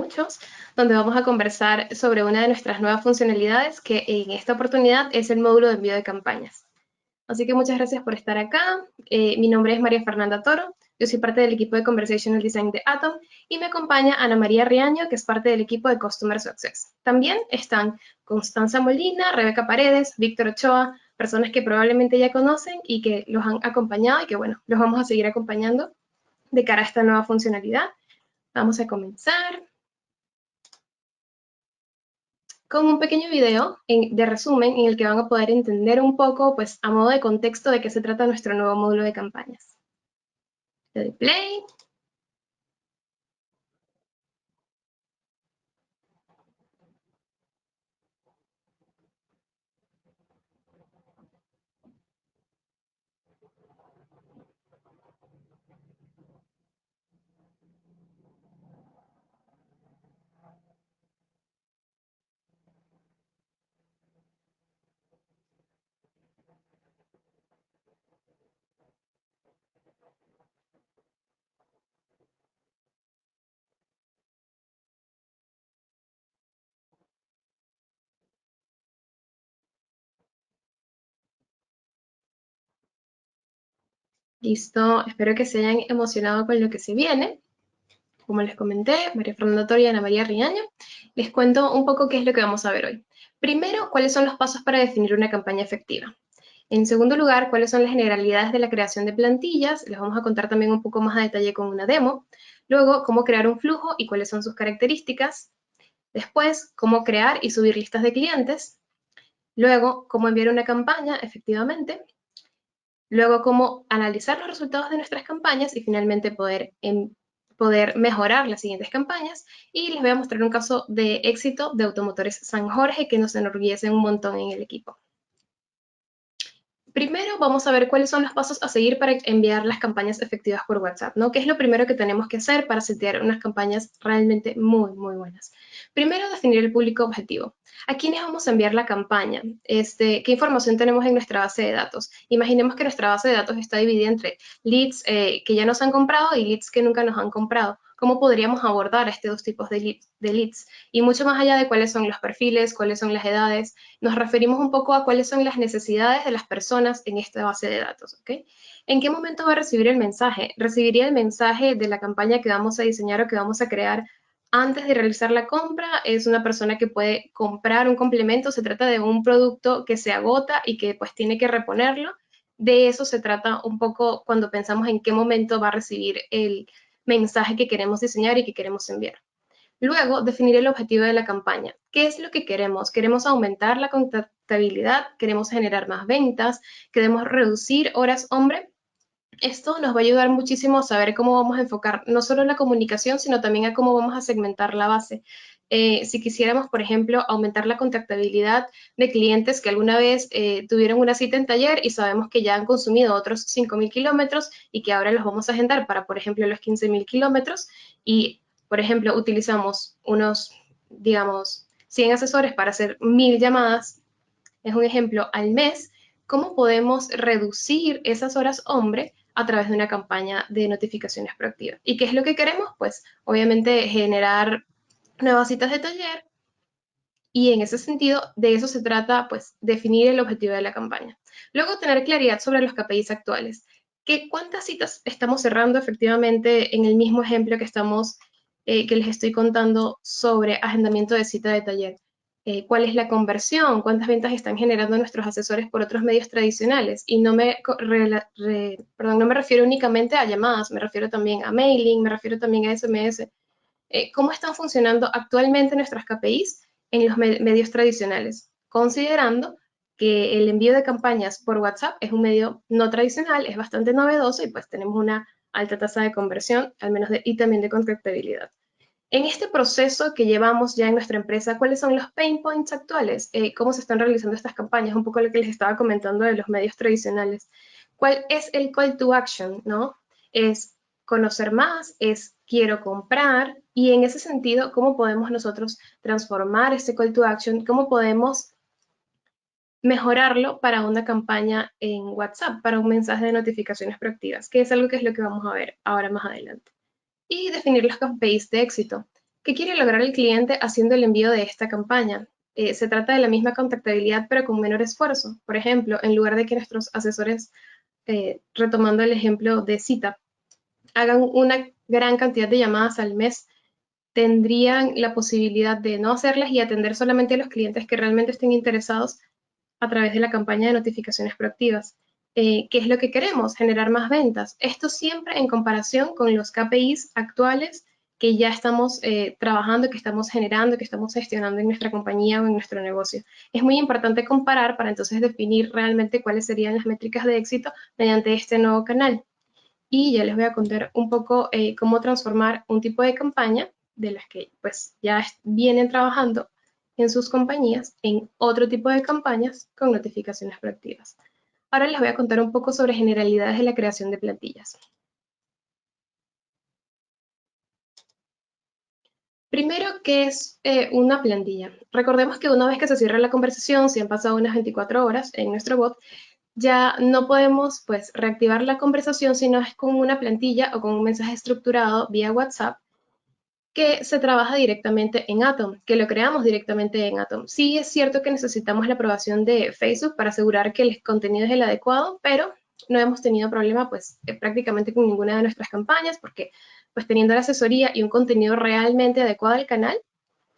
muchos, donde vamos a conversar sobre una de nuestras nuevas funcionalidades, que en esta oportunidad es el módulo de envío de campañas. Así que muchas gracias por estar acá. Mi nombre es María Fernanda Toro, yo soy parte del equipo de Conversational Design de Atom y me acompaña Ana María Riaño, que es parte del equipo de Customer Success. También están Constanza Molina, Rebeca Paredes, Víctor Ochoa, personas que probablemente ya conocen y que los han acompañado y que, bueno, los vamos a seguir acompañando de cara a esta nueva funcionalidad. Vamos a comenzar con un pequeño video de resumen en el que van a poder entender un poco, pues a modo de contexto, de qué se trata nuestro nuevo módulo de campañas. Le doy play. Listo, espero que se hayan emocionado con lo que se viene. Como les comenté, María Fernanda Toro y Ana María Riaño, les cuento un poco qué es lo que vamos a ver hoy. Primero, cuáles son los pasos para definir una campaña efectiva. En segundo lugar, cuáles son las generalidades de la creación de plantillas. Les vamos a contar también un poco más a detalle con una demo. Luego, cómo crear un flujo y cuáles son sus características. Después, cómo crear y subir listas de clientes. Luego, cómo enviar una campaña efectivamente. Luego, cómo analizar los resultados de nuestras campañas y finalmente poder mejorar las siguientes campañas. Y les voy a mostrar un caso de éxito de Automotores San Jorge que nos enorgullece un montón en el equipo. Primero vamos a ver cuáles son los pasos a seguir para enviar las campañas efectivas por WhatsApp, ¿no? ¿Qué es lo primero que tenemos que hacer para setear unas campañas realmente muy, muy buenas? Primero, definir el público objetivo. ¿A quiénes vamos a enviar la campaña? ¿Qué información tenemos en nuestra base de datos? Imaginemos que nuestra base de datos está dividida entre leads que ya nos han comprado y leads que nunca nos han comprado. ¿Cómo podríamos abordar estos dos tipos de leads? Y mucho más allá de cuáles son los perfiles, cuáles son las edades, nos referimos un poco a cuáles son las necesidades de las personas en esta base de datos, ¿ok? ¿En qué momento va a recibir el mensaje? ¿Recibiría el mensaje de la campaña que vamos a diseñar o que vamos a crear antes de realizar la compra? ¿Es una persona que puede comprar un complemento? ¿Se trata de un producto que se agota y que pues tiene que reponerlo? De eso se trata un poco cuando pensamos en qué momento va a recibir el mensaje que queremos diseñar y que queremos enviar. Luego, definir el objetivo de la campaña. ¿Qué es lo que queremos? ¿Queremos aumentar la contactabilidad? ¿Queremos generar más ventas? ¿Queremos reducir horas hombre? Esto nos va a ayudar muchísimo a saber cómo vamos a enfocar no solo la comunicación, sino también a cómo vamos a segmentar la base. Si quisiéramos, por ejemplo, aumentar la contactabilidad de clientes que alguna vez tuvieron una cita en taller y sabemos que ya han consumido otros 5.000 kilómetros y que ahora los vamos a agendar para, por ejemplo, los 15.000 kilómetros y, por ejemplo, utilizamos unos, digamos, 100 asesores para hacer 1.000 llamadas, es un ejemplo, al mes. ¿Cómo podemos reducir esas horas hombre a través de una campaña de notificaciones proactivas? ¿Y qué es lo que queremos? Pues obviamente generar nuevas citas de taller y en ese sentido de eso se trata, pues definir el objetivo de la campaña. Luego tener claridad sobre los KPIs actuales. ¿Cuántas citas estamos cerrando efectivamente en el mismo ejemplo que les estoy contando sobre agendamiento de cita de taller? ¿Cuál es la conversión? ¿Cuántas ventas están generando nuestros asesores por otros medios tradicionales? Y no me refiero únicamente a llamadas, me refiero también a mailing, me refiero también a SMS. ¿Cómo están funcionando actualmente nuestras KPIs en los medios tradicionales? Considerando que el envío de campañas por WhatsApp es un medio no tradicional, es bastante novedoso y pues tenemos una alta tasa de conversión, al menos y también de contactabilidad. En este proceso que llevamos ya en nuestra empresa, ¿cuáles son los pain points actuales? ¿Cómo se están realizando estas campañas? Un poco lo que les estaba comentando de los medios tradicionales. ¿Cuál es el call to action? ¿No? Es conocer más, es quiero comprar, y en ese sentido, ¿cómo podemos nosotros transformar este call to action? ¿Cómo podemos mejorarlo para una campaña en WhatsApp, para un mensaje de notificaciones proactivas? Que es algo que es lo que vamos a ver ahora más adelante. Y definir los KPIs de éxito. ¿Qué quiere lograr el cliente haciendo el envío de esta campaña? Se trata de la misma contactabilidad pero con menor esfuerzo. Por ejemplo, en lugar de que nuestros asesores, retomando el ejemplo de cita, hagan una gran cantidad de llamadas al mes, tendrían la posibilidad de no hacerlas y atender solamente a los clientes que realmente estén interesados a través de la campaña de notificaciones proactivas. ¿Qué es lo que queremos? Generar más ventas. Esto siempre en comparación con los KPIs actuales que ya estamos trabajando, que estamos generando, que estamos gestionando en nuestra compañía o en nuestro negocio. Es muy importante comparar para entonces definir realmente cuáles serían las métricas de éxito mediante este nuevo canal. Y ya les voy a contar un poco cómo transformar un tipo de campaña de las que pues ya vienen trabajando en sus compañías en otro tipo de campañas con notificaciones proactivas. Ahora les voy a contar un poco sobre generalidades de la creación de plantillas. Primero, ¿qué es una plantilla? Recordemos que una vez que se cierra la conversación, si han pasado unas 24 horas en nuestro bot, ya no podemos pues reactivar la conversación si no es con una plantilla o con un mensaje estructurado vía WhatsApp que se trabaja directamente en Atom, que lo creamos directamente en Atom. Sí es cierto que necesitamos la aprobación de Facebook para asegurar que el contenido es el adecuado, pero no hemos tenido problema pues prácticamente con ninguna de nuestras campañas porque pues teniendo la asesoría y un contenido realmente adecuado al canal,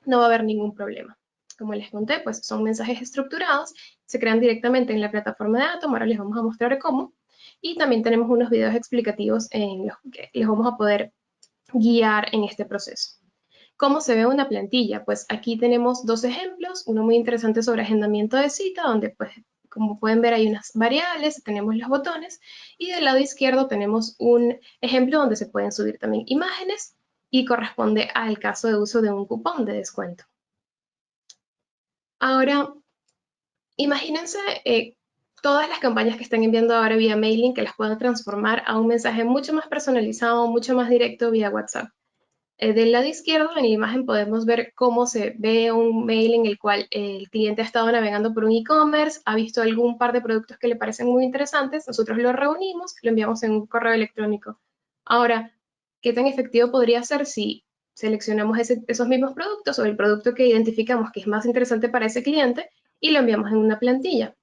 no va a haber ningún problema. Como les conté, pues son mensajes estructurados, se crean directamente en la plataforma de Atom, ahora les vamos a mostrar cómo, y también tenemos unos videos explicativos en los que les vamos a poder guiar en este proceso. ¿Cómo se ve una plantilla? Pues aquí tenemos dos ejemplos, uno muy interesante sobre agendamiento de cita, donde pues como pueden ver hay unas variables, tenemos los botones y del lado izquierdo tenemos un ejemplo donde se pueden subir también imágenes y corresponde al caso de uso de un cupón de descuento. Ahora, imagínense todas las campañas que están enviando ahora vía mailing que las puedan transformar a un mensaje mucho más personalizado, mucho más directo vía WhatsApp. Del lado izquierdo en la imagen podemos ver cómo se ve un mail en el cual el cliente ha estado navegando por un e-commerce, ha visto algún par de productos que le parecen muy interesantes, nosotros lo reunimos, lo enviamos en un correo electrónico. Ahora, ¿qué tan efectivo podría ser si seleccionamos esos mismos productos o el producto que identificamos que es más interesante para ese cliente y lo enviamos en una plantilla?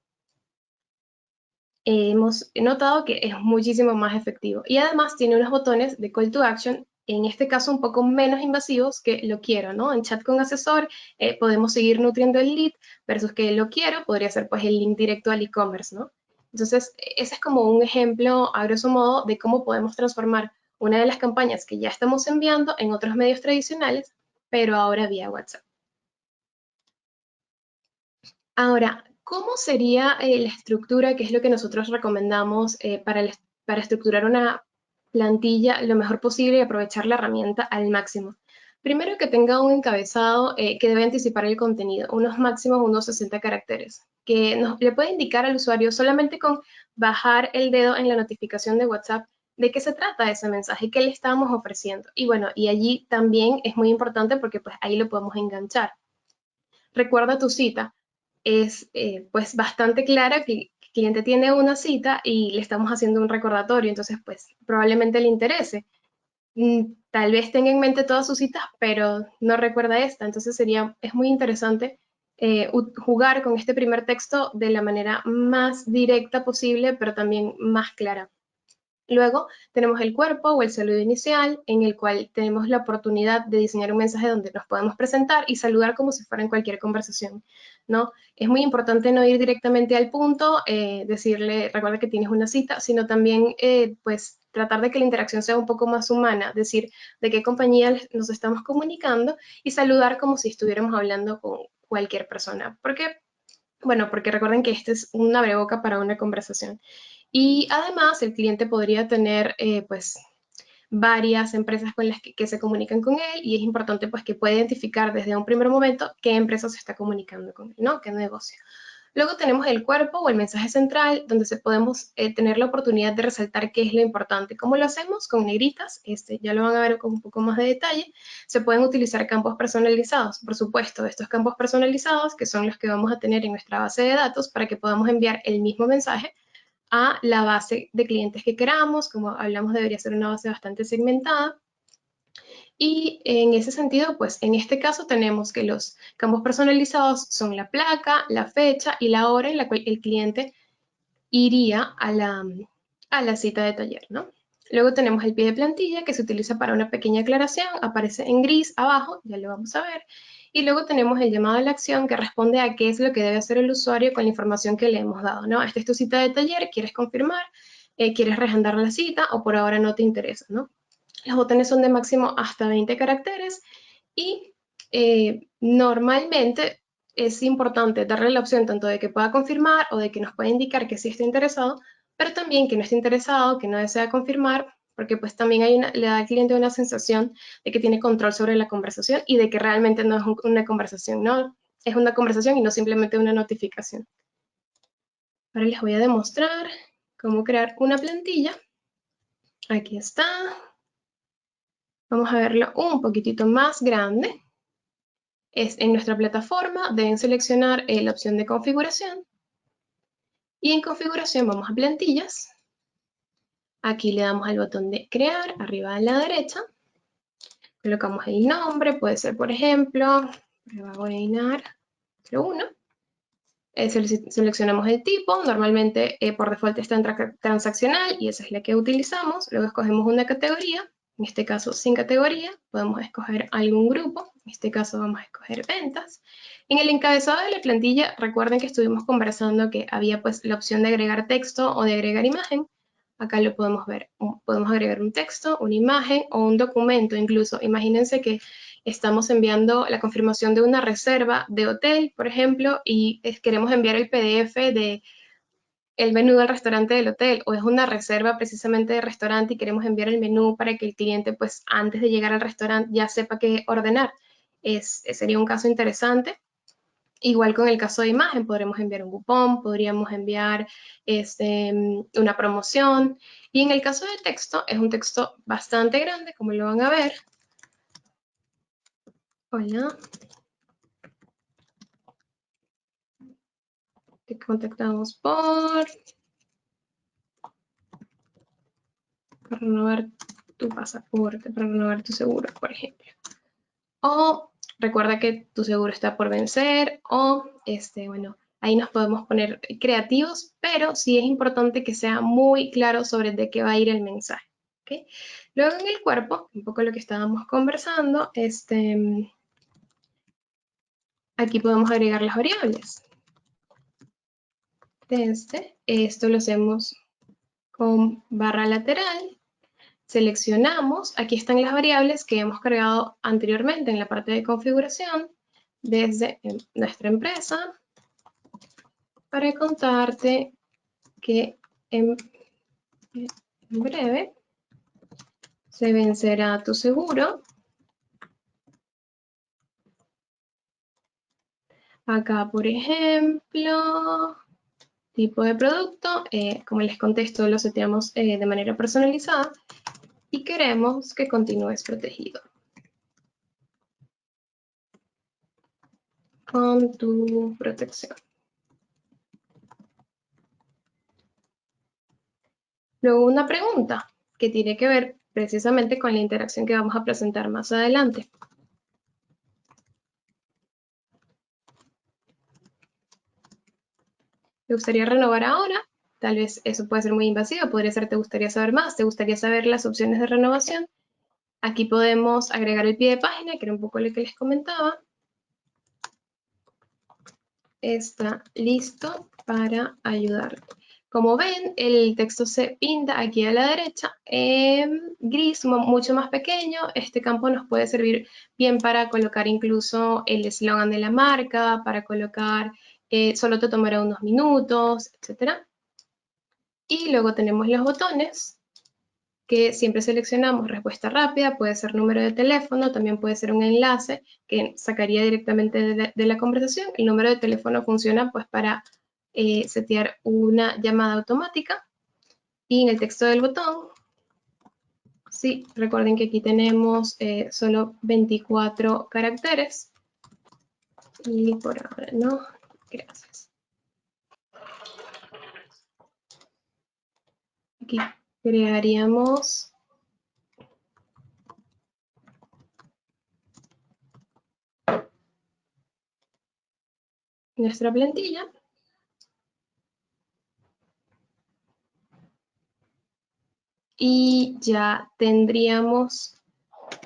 Hemos notado que es muchísimo más efectivo y además tiene unos botones de call to action, en este caso un poco menos invasivos que lo quiero, ¿no? En chat con asesor podemos seguir nutriendo el lead versus que lo quiero podría ser pues el link directo al e-commerce, ¿no? Entonces, ese es como un ejemplo a grosso modo de cómo podemos transformar una de las campañas que ya estamos enviando en otros medios tradicionales, pero ahora vía WhatsApp. Ahora, ¿cómo sería la estructura, que es lo que nosotros recomendamos para estructurar una plantilla lo mejor posible y aprovechar la herramienta al máximo? Primero que tenga un encabezado que debe anticipar el contenido, unos máximos, unos 60 caracteres, que le puede indicar al usuario solamente con bajar el dedo en la notificación de WhatsApp de qué se trata ese mensaje, qué le estamos ofreciendo. Y bueno, y allí también es muy importante porque pues ahí lo podemos enganchar. Recuerda tu cita es pues bastante clara que el cliente tiene una cita y le estamos haciendo un recordatorio, entonces pues probablemente le interese. Tal vez tenga en mente todas sus citas, pero no recuerda esta, entonces es muy interesante jugar con este primer texto de la manera más directa posible, pero también más clara. Luego tenemos el cuerpo o el saludo inicial, en el cual tenemos la oportunidad de diseñar un mensaje donde nos podemos presentar y saludar como si fuera en cualquier conversación, ¿no? Es muy importante no ir directamente al punto, decirle, recuerda que tienes una cita, sino también, pues, tratar de que la interacción sea un poco más humana, decir de qué compañía nos estamos comunicando y saludar como si estuviéramos hablando con cualquier persona. ¿Por qué? Bueno, porque recuerden que este es un abreboca para una conversación. Y además el cliente podría tener pues varias empresas con las que se comunican con él y es importante pues que pueda identificar desde un primer momento qué empresa se está comunicando con él, ¿no? ¿Qué negocio? Luego tenemos el cuerpo o el mensaje central, donde podemos tener la oportunidad de resaltar qué es lo importante. ¿Cómo lo hacemos? Con negritas, ya lo van a ver con un poco más de detalle. Se pueden utilizar campos personalizados, por supuesto, estos campos personalizados, que son los que vamos a tener en nuestra base de datos para que podamos enviar el mismo mensaje a la base de clientes que queramos. Como hablamos, debería ser una base bastante segmentada. Y en ese sentido, pues en este caso tenemos que los campos personalizados son la placa, la fecha y la hora en la cual el cliente iría a la cita de taller, ¿no? Luego tenemos el pie de plantilla que se utiliza para una pequeña aclaración, aparece en gris abajo, ya lo vamos a ver. Y luego tenemos el llamado a la acción que responde a qué es lo que debe hacer el usuario con la información que le hemos dado, ¿no? Esta es tu cita de taller, ¿quieres confirmar? ¿Quieres reagendar la cita o por ahora no te interesa, ¿no? Los botones son de máximo hasta 20 caracteres y normalmente es importante darle la opción tanto de que pueda confirmar o de que nos pueda indicar que sí está interesado, pero también que no esté interesado, que no desea confirmar, porque pues también le da al cliente una sensación de que tiene control sobre la conversación y de que realmente no es una conversación, no es una conversación y no simplemente una notificación. Ahora les voy a demostrar cómo crear una plantilla. Aquí está. Vamos a verlo un poquitito más grande. En nuestra plataforma deben seleccionar la opción de configuración y en configuración vamos a plantillas. Aquí le damos al botón de crear, arriba a la derecha. Colocamos el nombre, puede ser por ejemplo, prueba webinar 1. Seleccionamos el tipo, normalmente por default está en transaccional y esa es la que utilizamos. Luego escogemos una categoría, en este caso sin categoría, podemos escoger algún grupo, en este caso vamos a escoger ventas. En el encabezado de la plantilla, recuerden que estuvimos conversando que había pues la opción de agregar texto o de agregar imagen. Acá lo podemos ver, podemos agregar un texto, una imagen o un documento incluso. Imagínense que estamos enviando la confirmación de una reserva de hotel, por ejemplo, y queremos enviar el PDF de el menú del restaurante del hotel, o es una reserva precisamente de restaurante y queremos enviar el menú para que el cliente, pues antes de llegar al restaurante, ya sepa qué ordenar. Sería un caso interesante. Igual con el caso de imagen, podremos enviar un cupón, podríamos enviar una promoción. Y en el caso de texto, es un texto bastante grande, como lo van a ver. Hola. Te contactamos por renovar tu pasaporte, para renovar tu seguro, por ejemplo. O recuerda que tu seguro está por vencer, o bueno, ahí nos podemos poner creativos, pero sí es importante que sea muy claro sobre de qué va a ir el mensaje. ¿Okay? Luego en el cuerpo, un poco lo que estábamos conversando, aquí podemos agregar las variables. Esto lo hacemos con barra lateral. Seleccionamos, aquí están las variables que hemos cargado anteriormente en la parte de configuración desde nuestra empresa para contarte que en breve se vencerá tu seguro. Acá, por ejemplo, tipo de producto, como les contesto, lo seteamos de manera personalizada y queremos que continúes protegido con tu protección. Luego una pregunta que tiene que ver precisamente con la interacción que vamos a presentar más adelante. ¿Te gustaría renovar ahora? Tal vez eso puede ser muy invasivo, podría ser, ¿te gustaría saber más? ¿Te gustaría saber las opciones de renovación? Aquí podemos agregar el pie de página, que era un poco lo que les comentaba. Está listo para ayudarte. Como ven, el texto se pinta aquí a la derecha en gris, mucho más pequeño. Este campo nos puede servir bien para colocar incluso el eslogan de la marca, para colocar solo te tomará unos minutos, etc. Y luego tenemos los botones, que siempre seleccionamos respuesta rápida, puede ser número de teléfono, también puede ser un enlace que sacaría directamente de la conversación. El número de teléfono funciona pues para setear una llamada automática. Y en el texto del botón, sí, recuerden que aquí tenemos solo 24 caracteres. Y por ahora no, gracias. Aquí crearíamos nuestra plantilla. Y ya tendríamos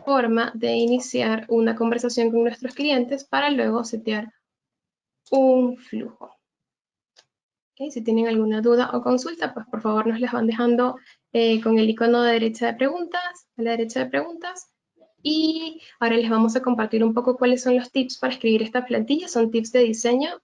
forma de iniciar una conversación con nuestros clientes para luego setear un flujo. ¿Okay? Si tienen alguna duda o consulta, pues por favor nos las van dejando con el icono de derecha de preguntas, a la derecha de preguntas. Y ahora les vamos a compartir un poco cuáles son los tips para escribir esta plantilla. Son tips de diseño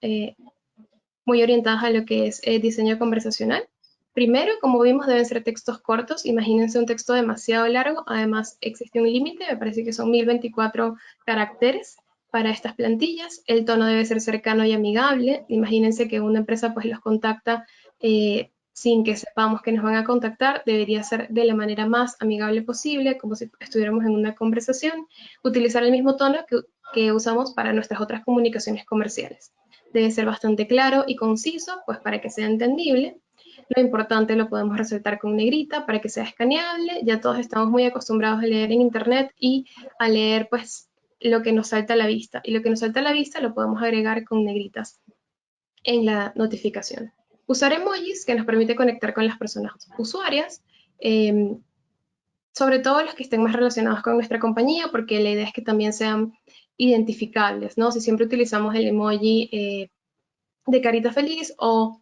muy orientados a lo que es diseño conversacional. Primero, como vimos, deben ser textos cortos. Imagínense un texto demasiado largo. Además, existe un límite, me parece que son 1024 caracteres para estas plantillas. El tono debe ser cercano y amigable. Imagínense que una empresa pues los contacta sin que sepamos que nos van a contactar. Debería ser de la manera más amigable posible, como si estuviéramos en una conversación. Utilizar el mismo tono que usamos para nuestras otras comunicaciones comerciales. Debe ser bastante claro y conciso, pues para que sea entendible. Lo importante lo podemos resaltar con negrita para que sea escaneable. Ya todos estamos muy acostumbrados a leer en internet y a leer pues lo que nos salta a la vista. Y lo que nos salta a la vista lo podemos agregar con negritas en la notificación. Usar emojis que nos permite conectar con las personas usuarias, sobre todo los que estén más relacionados con nuestra compañía, porque la idea es que también sean identificables, ¿no? Si siempre utilizamos el emoji de carita feliz o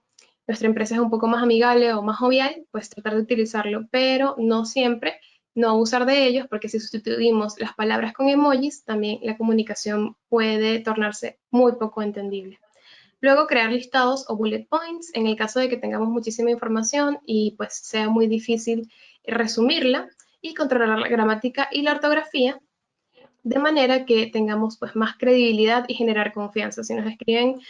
nuestra empresa es un poco más amigable o más jovial, pues tratar de utilizarlo, pero no siempre, no abusar de ellos, porque si sustituimos las palabras con emojis, también la comunicación puede tornarse muy poco entendible. Luego, crear listados o bullet points en el caso de que tengamos muchísima información y pues sea muy difícil resumirla, y controlar la gramática y la ortografía de manera que tengamos pues más credibilidad y generar confianza. Si nos escriben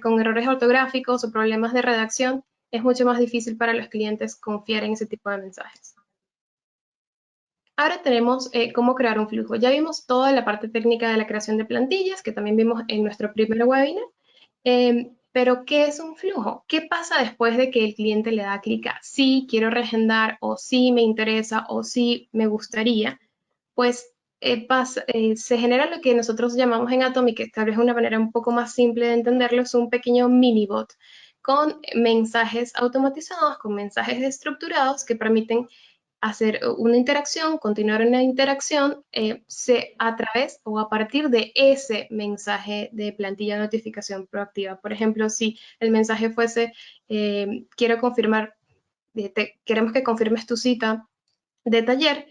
con errores ortográficos o problemas de redacción, es mucho más difícil para los clientes confiar en ese tipo de mensajes. Ahora tenemos cómo crear un flujo. Ya vimos toda la parte técnica de la creación de plantillas, que también vimos en nuestro primer webinar. Pero, ¿qué es un flujo? ¿Qué pasa después de que el cliente le da clic a sí, quiero reagendar, o sí, me interesa, o sí, me gustaría? Pues se genera lo que nosotros llamamos en Atomic, que tal vez una manera un poco más simple de entenderlo, es un pequeño mini bot con mensajes automatizados, con mensajes estructurados que permiten hacer una interacción, continuar una interacción a través o a partir de ese mensaje de plantilla de notificación proactiva. Por ejemplo, si el mensaje fuese, quiero confirmar, queremos que confirmes tu cita de taller,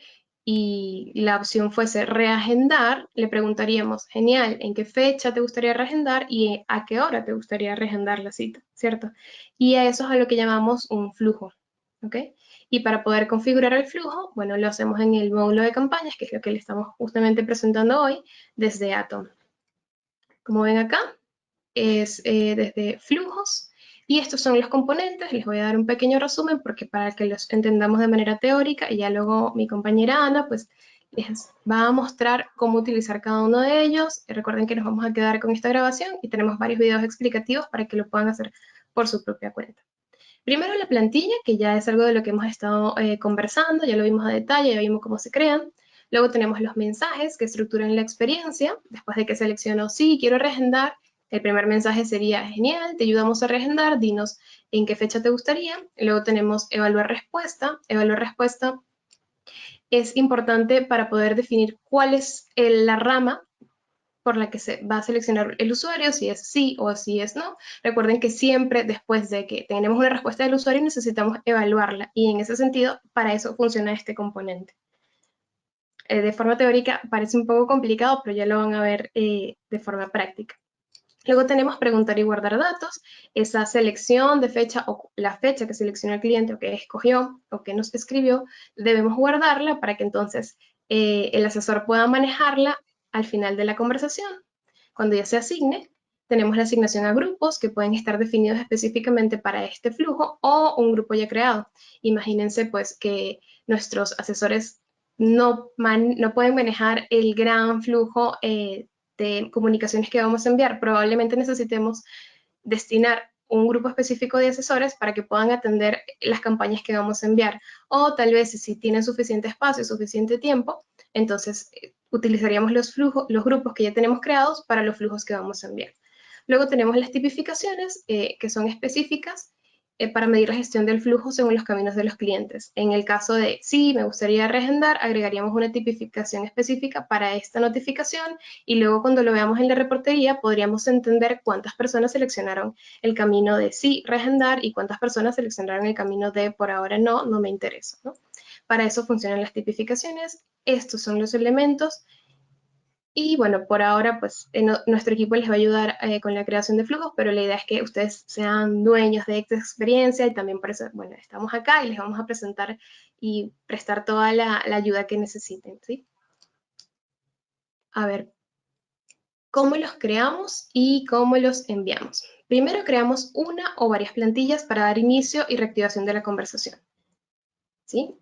y la opción fuese reagendar, le preguntaríamos, genial, ¿en qué fecha te gustaría reagendar y a qué hora te gustaría reagendar la cita? ¿Cierto? Y a eso es a lo que llamamos un flujo, ¿ok? Y para poder configurar el flujo, bueno, lo hacemos en el módulo de campañas, que es lo que le estamos justamente presentando hoy desde Atom. Como ven acá, es desde flujos, y estos son los componentes. Les voy a dar un pequeño resumen porque para que los entendamos de manera teórica, y ya luego mi compañera Ana pues les va a mostrar cómo utilizar cada uno de ellos. Recuerden que nos vamos a quedar con esta grabación y tenemos varios videos explicativos para que lo puedan hacer por su propia cuenta. Primero la plantilla, que ya es algo de lo que hemos estado conversando, ya lo vimos a detalle, ya vimos cómo se crean. Luego tenemos los mensajes que estructuran la experiencia. Después de que selecciono sí, quiero reagendar, el primer mensaje sería, genial, te ayudamos a reagendar, dinos en qué fecha te gustaría. Luego tenemos evaluar respuesta. Evaluar respuesta es importante para poder definir cuál es la rama por la que se va a seleccionar el usuario, si es sí o si es no. Recuerden que siempre después de que tenemos una respuesta del usuario necesitamos evaluarla, y en ese sentido para eso funciona este componente. De forma teórica parece un poco complicado, pero ya lo van a ver de forma práctica. Luego tenemos preguntar y guardar datos. Esa selección de fecha o la fecha que seleccionó el cliente o que escogió o que nos escribió, debemos guardarla para que entonces el asesor pueda manejarla al final de la conversación. Cuando ya se asigne, tenemos la asignación a grupos que pueden estar definidos específicamente para este flujo o un grupo ya creado. Imagínense pues que nuestros asesores no pueden manejar el gran flujo de comunicaciones que vamos a enviar. Probablemente necesitemos destinar un grupo específico de asesores para que puedan atender las campañas que vamos a enviar. O tal vez si tienen suficiente espacio, suficiente tiempo, entonces utilizaríamos los grupos que ya tenemos creados para los flujos que vamos a enviar. Luego tenemos las tipificaciones, que son específicas para medir la gestión del flujo según los caminos de los clientes. En el caso de sí, me gustaría reagendar, agregaríamos una tipificación específica para esta notificación y luego cuando lo veamos en la reportería podríamos entender cuántas personas seleccionaron el camino de sí, reagendar y cuántas personas seleccionaron el camino de por ahora no, no me interesa, ¿no? Para eso funcionan las tipificaciones. Estos son los elementos. Y bueno, por ahora, pues nuestro equipo les va a ayudar con la creación de flujos, pero la idea es que ustedes sean dueños de esta experiencia y también por eso, bueno, estamos acá y les vamos a presentar y prestar toda la ayuda que necesiten, ¿sí? A ver, ¿cómo los creamos y cómo los enviamos? Primero creamos una o varias plantillas para dar inicio y reactivación de la conversación, ¿sí?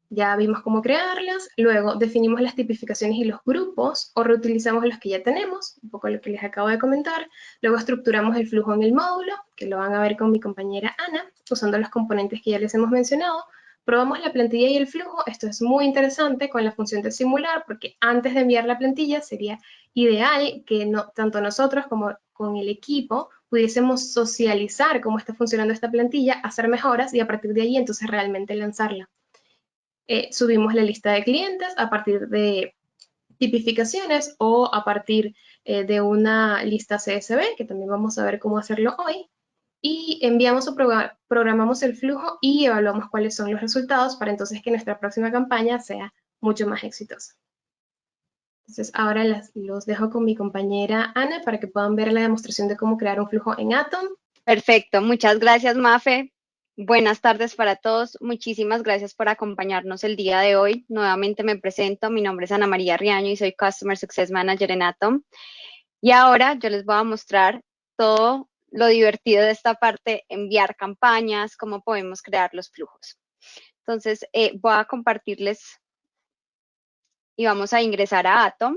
Ya vimos cómo crearlas, luego definimos las tipificaciones y los grupos o reutilizamos los que ya tenemos, un poco lo que les acabo de comentar, luego estructuramos el flujo en el módulo, que lo van a ver con mi compañera Ana, usando los componentes que ya les hemos mencionado, probamos la plantilla y el flujo, esto es muy interesante con la función de simular, porque antes de enviar la plantilla sería ideal que tanto nosotros como con el equipo pudiésemos socializar cómo está funcionando esta plantilla, hacer mejoras y a partir de ahí entonces realmente lanzarla. Subimos la lista de clientes a partir de tipificaciones o a partir de una lista CSV, que también vamos a ver cómo hacerlo hoy, y enviamos o programamos el flujo y evaluamos cuáles son los resultados para entonces que nuestra próxima campaña sea mucho más exitosa. Entonces ahora los dejo con mi compañera Ana para que puedan ver la demostración de cómo crear un flujo en Atom. Perfecto, muchas gracias, Mafe. Buenas tardes para todos. Muchísimas gracias por acompañarnos el día de hoy. Nuevamente me presento. Mi nombre es Ana María Riaño y soy Customer Success Manager en Atom. Y ahora yo les voy a mostrar todo lo divertido de esta parte, enviar campañas, cómo podemos crear los flujos. Entonces, voy a compartirles y vamos a ingresar a Atom.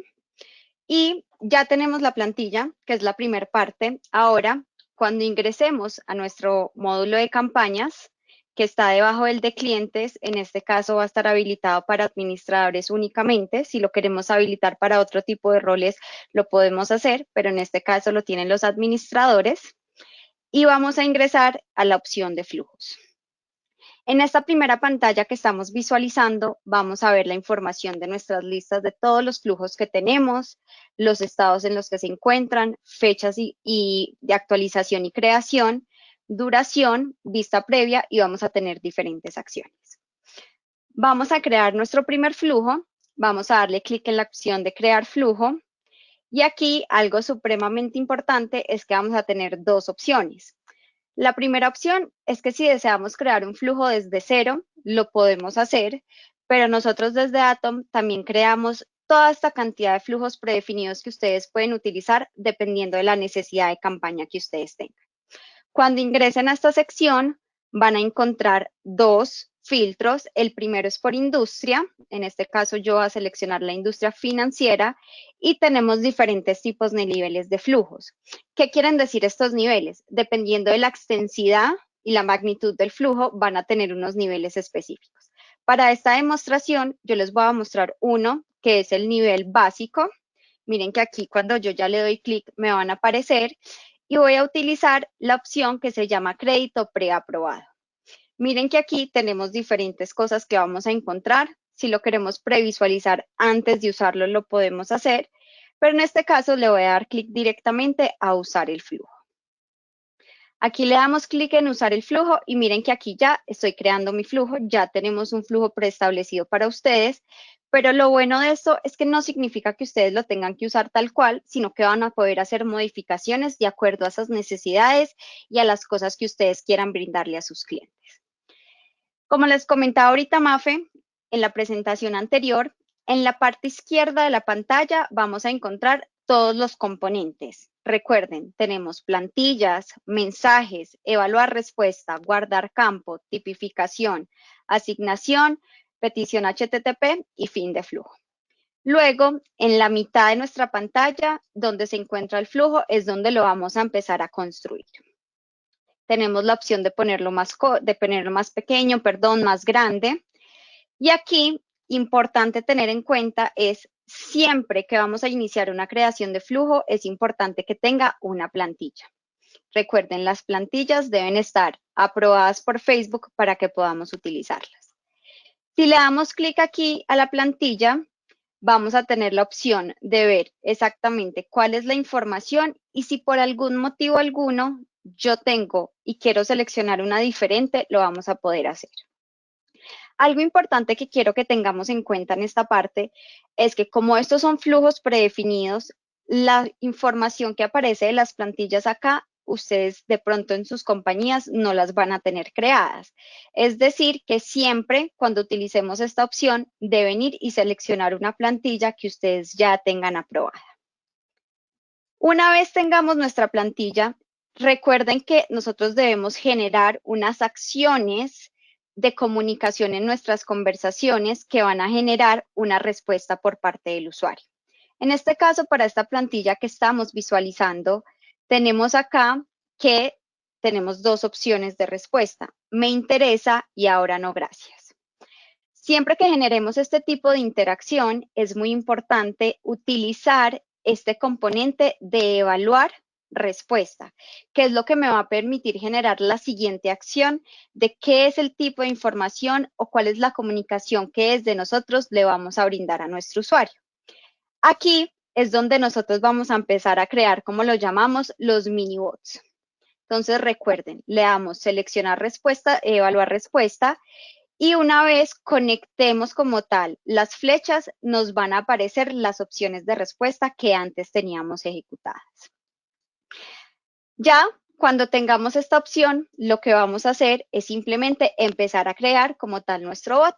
Y ya tenemos la plantilla, que es la primera parte. Ahora, cuando ingresemos a nuestro módulo de campañas, que está debajo del de clientes, en este caso va a estar habilitado para administradores únicamente. Si lo queremos habilitar para otro tipo de roles, lo podemos hacer, pero en este caso lo tienen los administradores. Y vamos a ingresar a la opción de flujos. En esta primera pantalla que estamos visualizando, vamos a ver la información de nuestras listas de todos los flujos que tenemos, los estados en los que se encuentran, fechas y de actualización y creación, duración, vista previa y vamos a tener diferentes acciones. Vamos a crear nuestro primer flujo, vamos a darle clic en la opción de crear flujo y aquí algo supremamente importante es que vamos a tener dos opciones. La primera opción es que si deseamos crear un flujo desde cero, lo podemos hacer, pero nosotros desde Atom también creamos toda esta cantidad de flujos predefinidos que ustedes pueden utilizar dependiendo de la necesidad de campaña que ustedes tengan. Cuando ingresen a esta sección, van a encontrar dos filtros. El primero es por industria. En este caso, yo voy a seleccionar la industria financiera y tenemos diferentes tipos de niveles de flujos. ¿Qué quieren decir estos niveles? Dependiendo de la extensidad y la magnitud del flujo, van a tener unos niveles específicos. Para esta demostración, yo les voy a mostrar uno que es el nivel básico. Miren que aquí cuando yo ya le doy clic me van a aparecer y voy a utilizar la opción que se llama crédito preaprobado. Miren que aquí tenemos diferentes cosas que vamos a encontrar. Si lo queremos previsualizar antes de usarlo, lo podemos hacer, pero en este caso le voy a dar clic directamente a usar el flujo. Aquí le damos clic en usar el flujo y miren que aquí ya estoy creando mi flujo, ya tenemos un flujo preestablecido para ustedes, pero lo bueno de esto es que no significa que ustedes lo tengan que usar tal cual, sino que van a poder hacer modificaciones de acuerdo a esas necesidades y a las cosas que ustedes quieran brindarle a sus clientes. Como les comentaba ahorita, Mafe, en la presentación anterior, en la parte izquierda de la pantalla vamos a encontrar todos los componentes. Recuerden, tenemos plantillas, mensajes, evaluar respuesta, guardar campo, tipificación, asignación, petición HTTP y fin de flujo. Luego, en la mitad de nuestra pantalla, donde se encuentra el flujo, es donde lo vamos a empezar a construir. Tenemos la opción de ponerlo más pequeño, más grande. Y aquí, importante tener en cuenta es Siempre que vamos a iniciar una creación de flujo, es importante que tenga una plantilla. Recuerden, las plantillas deben estar aprobadas por Facebook para que podamos utilizarlas. Si le damos clic aquí a la plantilla, vamos a tener la opción de ver exactamente cuál es la información y si por algún motivo alguno yo tengo y quiero seleccionar una diferente, lo vamos a poder hacer. Algo importante que quiero que tengamos en cuenta en esta parte es que como estos son flujos predefinidos, la información que aparece de las plantillas acá, ustedes de pronto en sus compañías no las van a tener creadas. Es decir, que siempre cuando utilicemos esta opción deben ir y seleccionar una plantilla que ustedes ya tengan aprobada. Una vez tengamos nuestra plantilla, recuerden que nosotros debemos generar unas acciones de comunicación en nuestras conversaciones que van a generar una respuesta por parte del usuario. En este caso, para esta plantilla que estamos visualizando, tenemos acá que tenemos dos opciones de respuesta. Me interesa y ahora no, gracias. Siempre que generemos este tipo de interacción, es muy importante utilizar este componente de evaluar respuesta, que es lo que me va a permitir generar la siguiente acción de qué es el tipo de información o cuál es la comunicación que desde nosotros le vamos a brindar a nuestro usuario. Aquí es donde nosotros vamos a empezar a crear, como lo llamamos, los mini bots. Entonces recuerden, le damos seleccionar respuesta, evaluar respuesta, y una vez conectemos como tal las flechas, nos van a aparecer las opciones de respuesta que antes teníamos ejecutadas. Ya cuando tengamos esta opción, lo que vamos a hacer es simplemente empezar a crear como tal nuestro bot.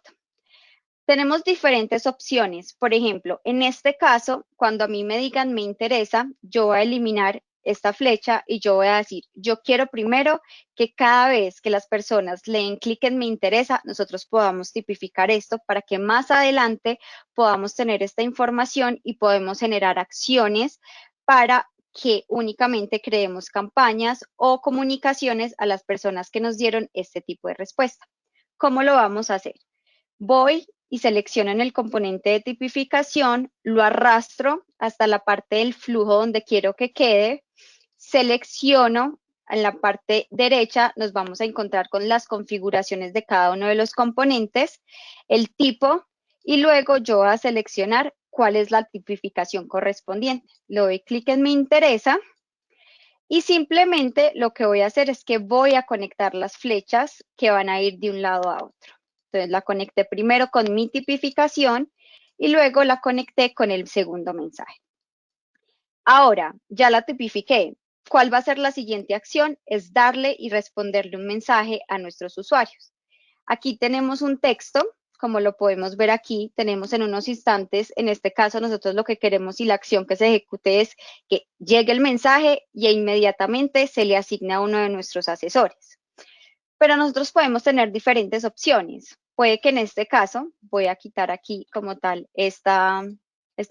Tenemos diferentes opciones. Por ejemplo, en este caso, cuando a mí me digan me interesa, yo voy a eliminar esta flecha y yo voy a decir, yo quiero primero que cada vez que las personas le den clic en me interesa, nosotros podamos tipificar esto para que más adelante podamos tener esta información y podemos generar acciones para que únicamente creemos campañas o comunicaciones a las personas que nos dieron este tipo de respuesta. ¿Cómo lo vamos a hacer? Voy y selecciono en el componente de tipificación, lo arrastro hasta la parte del flujo donde quiero que quede, selecciono en la parte derecha, nos vamos a encontrar con las configuraciones de cada uno de los componentes, el tipo, y luego yo voy a seleccionar cuál es la tipificación correspondiente. Le doy clic en me interesa y simplemente lo que voy a hacer es que voy a conectar las flechas que van a ir de un lado a otro. Entonces la conecté primero con mi tipificación y luego la conecté con el segundo mensaje. Ahora, ya la tipifiqué. ¿Cuál va a ser la siguiente acción? Es darle y responderle un mensaje a nuestros usuarios. Aquí tenemos un texto, como lo podemos ver aquí, tenemos en unos instantes, en este caso nosotros lo que queremos y la acción que se ejecute es que llegue el mensaje y inmediatamente se le asigne a uno de nuestros asesores. Pero nosotros podemos tener diferentes opciones. Puede que en este caso, voy a quitar aquí como tal esta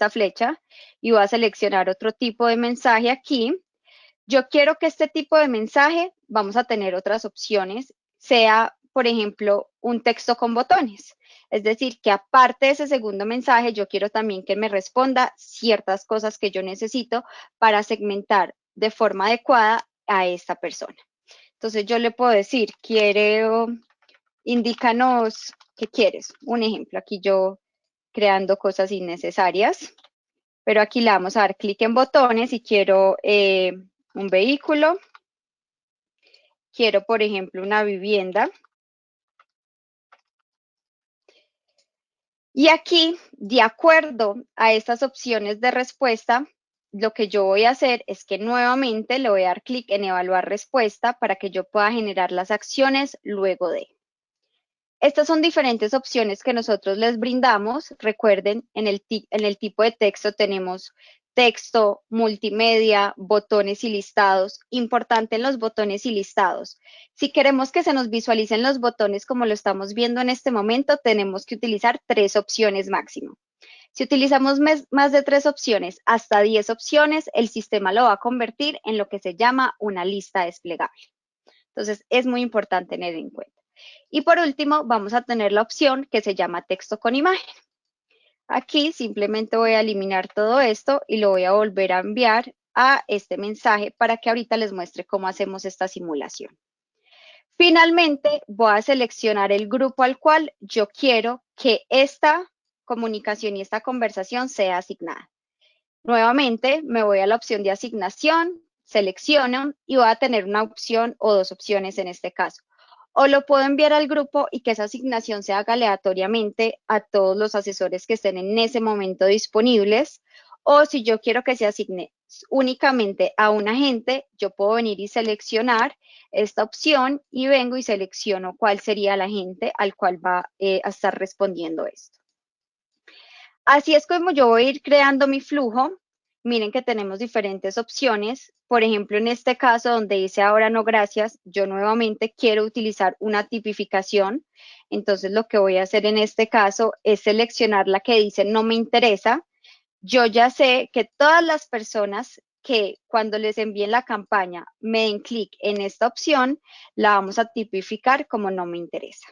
flecha y voy a seleccionar otro tipo de mensaje aquí. Yo quiero que este tipo de mensaje, vamos a tener otras opciones, sea, por ejemplo, un texto con botones. Es decir, que aparte de ese segundo mensaje, yo quiero también que me responda ciertas cosas que yo necesito para segmentar de forma adecuada a esta persona. Entonces yo le puedo decir, indícanos qué quieres. Un ejemplo, aquí yo creando cosas innecesarias, pero aquí le vamos a dar clic en botones y quiero un vehículo, quiero, por ejemplo, una vivienda. Y aquí, de acuerdo a estas opciones de respuesta, lo que yo voy a hacer es que nuevamente le voy a dar clic en evaluar respuesta para que yo pueda generar las acciones luego de. Estas son diferentes opciones que nosotros les brindamos. Recuerden, en el tipo de texto tenemos texto, multimedia, botones y listados. Importante en los botones y listados. Si queremos que se nos visualicen los botones como lo estamos viendo en este momento, tenemos que utilizar 3 opciones máximo. Si utilizamos más de 3 opciones, hasta 10 opciones, el sistema lo va a convertir en lo que se llama una lista desplegable. Entonces, es muy importante tener en cuenta. Y por último, vamos a tener la opción que se llama texto con imagen. Aquí simplemente voy a eliminar todo esto y lo voy a volver a enviar a este mensaje para que ahorita les muestre cómo hacemos esta simulación. Finalmente, voy a seleccionar el grupo al cual yo quiero que esta comunicación y esta conversación sea asignada. Nuevamente, me voy a la opción de asignación, selecciono y voy a tener una opción o dos opciones en este caso. O lo puedo enviar al grupo y que esa asignación se haga aleatoriamente a todos los asesores que estén en ese momento disponibles. O si yo quiero que se asigne únicamente a un agente, yo puedo venir y seleccionar esta opción y vengo y selecciono cuál sería el agente al cual va a estar respondiendo esto. Así es como yo voy a ir creando mi flujo. Miren que tenemos diferentes opciones. Por ejemplo, en este caso donde dice ahora no gracias, yo nuevamente quiero utilizar una tipificación. Entonces lo que voy a hacer en este caso es seleccionar la que dice no me interesa. Yo ya sé que todas las personas que cuando les envíen la campaña me den clic en esta opción, la vamos a tipificar como no me interesa.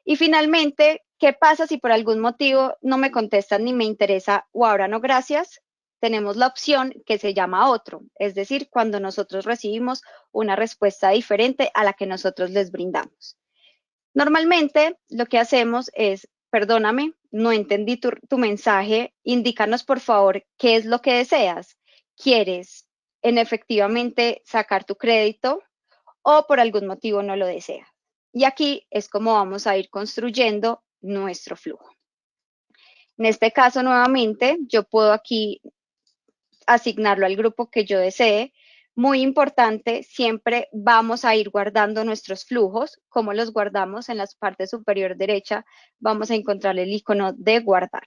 Y finalmente, ¿qué pasa si por algún motivo no me contestan ni me interesa o ahora no gracias? Tenemos la opción que se llama otro, es decir, cuando nosotros recibimos una respuesta diferente a la que nosotros les brindamos. Normalmente lo que hacemos es, perdóname, no entendí tu mensaje, indícanos por favor qué es lo que deseas. ¿Quieres efectivamente sacar tu crédito o por algún motivo no lo deseas? Y aquí es como vamos a ir construyendo nuestro flujo. En este caso, nuevamente, yo puedo aquí asignarlo al grupo que yo desee. Muy importante, siempre vamos a ir guardando nuestros flujos. ¿Cómo los guardamos? En la parte superior derecha vamos a encontrar el icono de guardar.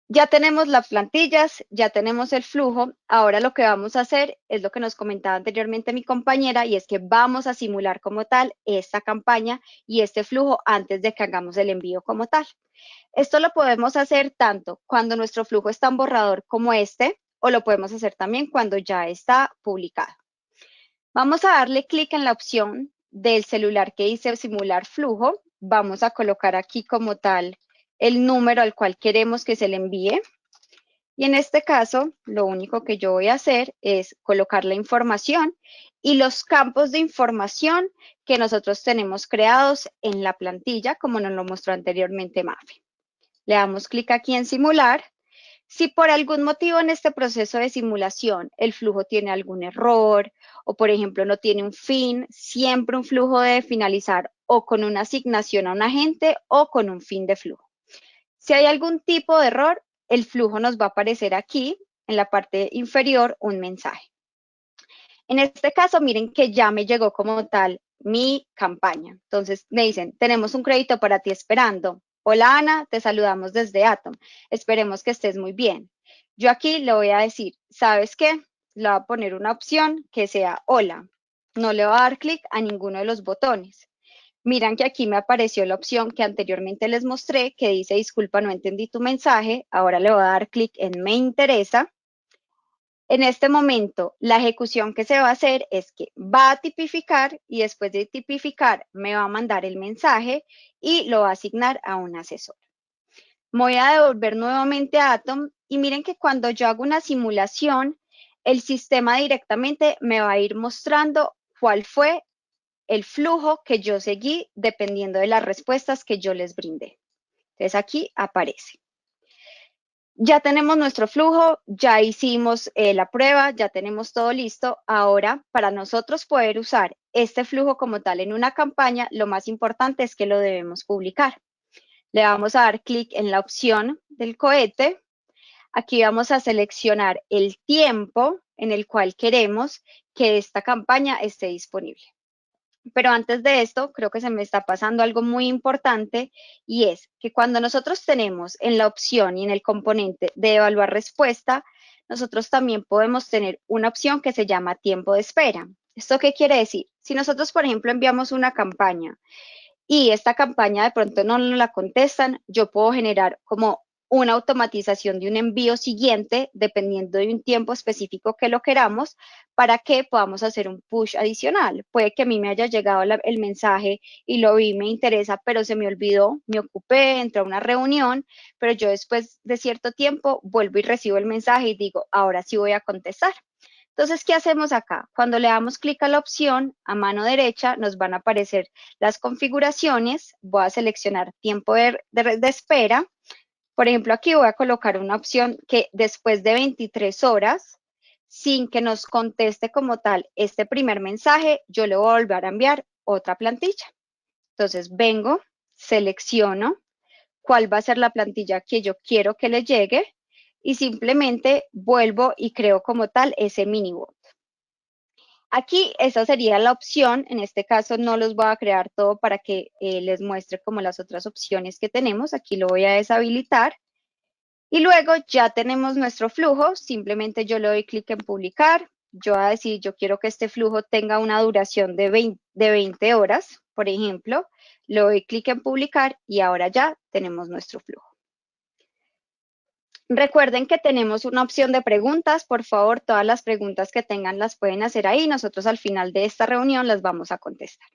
Ya tenemos las plantillas, ya tenemos el flujo. Ahora lo que vamos a hacer es lo que nos comentaba anteriormente mi compañera y es que vamos a simular como tal esta campaña y este flujo antes de que hagamos el envío como tal. Esto lo podemos hacer tanto cuando nuestro flujo está en borrador como este o lo podemos hacer también cuando ya está publicado. Vamos a darle clic en la opción del celular que dice simular flujo. Vamos a colocar aquí como tal el número al cual queremos que se le envíe. Y en este caso, lo único que yo voy a hacer es colocar la información y los campos de información que nosotros tenemos creados en la plantilla, como nos lo mostró anteriormente Mafe. Le damos clic aquí en simular. Si por algún motivo en este proceso de simulación el flujo tiene algún error o, por ejemplo, no tiene un fin, siempre un flujo debe finalizar o con una asignación a un agente o con un fin de flujo. Si hay algún tipo de error, el flujo nos va a aparecer aquí en la parte inferior un mensaje. En este caso, miren que ya me llegó como tal mi campaña. Entonces me dicen, tenemos un crédito para ti esperando. Hola Ana, te saludamos desde Atom. Esperemos que estés muy bien. Yo aquí le voy a decir, ¿sabes qué? Le voy a poner una opción que sea hola. No le voy a dar clic a ninguno de los botones. Miran que aquí me apareció la opción que anteriormente les mostré que dice, disculpa, no entendí tu mensaje. Ahora le voy a dar clic en me interesa. En este momento, la ejecución que se va a hacer es que va a tipificar y después de tipificar me va a mandar el mensaje y lo va a asignar a un asesor. Me voy a devolver nuevamente a Atom y miren que cuando yo hago una simulación, el sistema directamente me va a ir mostrando cuál fue el flujo que yo seguí dependiendo de las respuestas que yo les brindé. Entonces aquí aparece. Ya tenemos nuestro flujo, ya hicimos la prueba, ya tenemos todo listo. Ahora, para nosotros poder usar este flujo como tal en una campaña, lo más importante es que lo debemos publicar. Le vamos a dar clic en la opción del cohete. Aquí vamos a seleccionar el tiempo en el cual queremos que esta campaña esté disponible. Pero antes de esto, creo que se me está pasando algo muy importante y es que cuando nosotros tenemos en la opción y en el componente de evaluar respuesta, nosotros también podemos tener una opción que se llama tiempo de espera. ¿Esto qué quiere decir? Si nosotros, por ejemplo, enviamos una campaña y esta campaña de pronto no nos la contestan, yo puedo generar como una automatización de un envío siguiente, dependiendo de un tiempo específico que lo queramos, para que podamos hacer un push adicional. Puede que a mí me haya llegado el mensaje y lo vi, me interesa, pero se me olvidó, me ocupé, entré a una reunión, pero yo después de cierto tiempo vuelvo y recibo el mensaje y digo, ahora sí voy a contestar. Entonces, ¿qué hacemos acá? Cuando le damos clic a la opción, a mano derecha nos van a aparecer las configuraciones. Voy a seleccionar tiempo de espera. Por ejemplo, aquí voy a colocar una opción que después de 23 horas, sin que nos conteste como tal este primer mensaje, yo le voy a volver a enviar otra plantilla. Entonces vengo, selecciono cuál va a ser la plantilla que yo quiero que le llegue y simplemente vuelvo y creo como tal ese mini bot. Aquí esa sería la opción, en este caso no los voy a crear todo para que les muestre como las otras opciones que tenemos, aquí lo voy a deshabilitar. Y luego ya tenemos nuestro flujo, simplemente yo le doy clic en publicar, yo voy a decir, yo quiero que este flujo tenga una duración de 20 horas, por ejemplo, le doy clic en publicar y ahora ya tenemos nuestro flujo. Recuerden que tenemos una opción de preguntas, por favor, todas las preguntas que tengan las pueden hacer ahí, nosotros al final de esta reunión las vamos a contestar.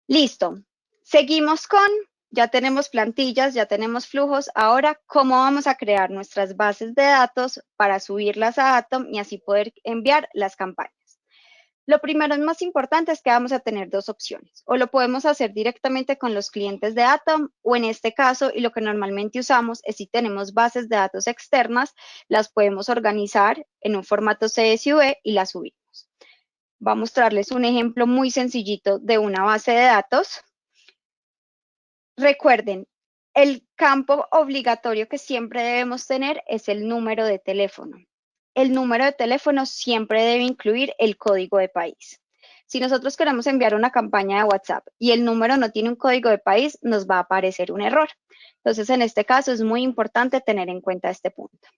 Listo, seguimos con, ya tenemos plantillas, ya tenemos flujos, ahora, ¿cómo vamos a crear nuestras bases de datos para subirlas a Atom y así poder enviar las campañas? Lo primero y más importante es que vamos a tener dos opciones, o lo podemos hacer directamente con los clientes de Atom, o en este caso, y lo que normalmente usamos es si tenemos bases de datos externas, las podemos organizar en un formato CSV y las subimos. Voy a mostrarles un ejemplo muy sencillito de una base de datos. Recuerden, el campo obligatorio que siempre debemos tener es el número de teléfono. El número de teléfono siempre debe incluir el código de país. Si nosotros queremos enviar una campaña de WhatsApp y el número no tiene un código de país, nos va a aparecer un error. Entonces, en este caso es muy importante tener en cuenta este punto.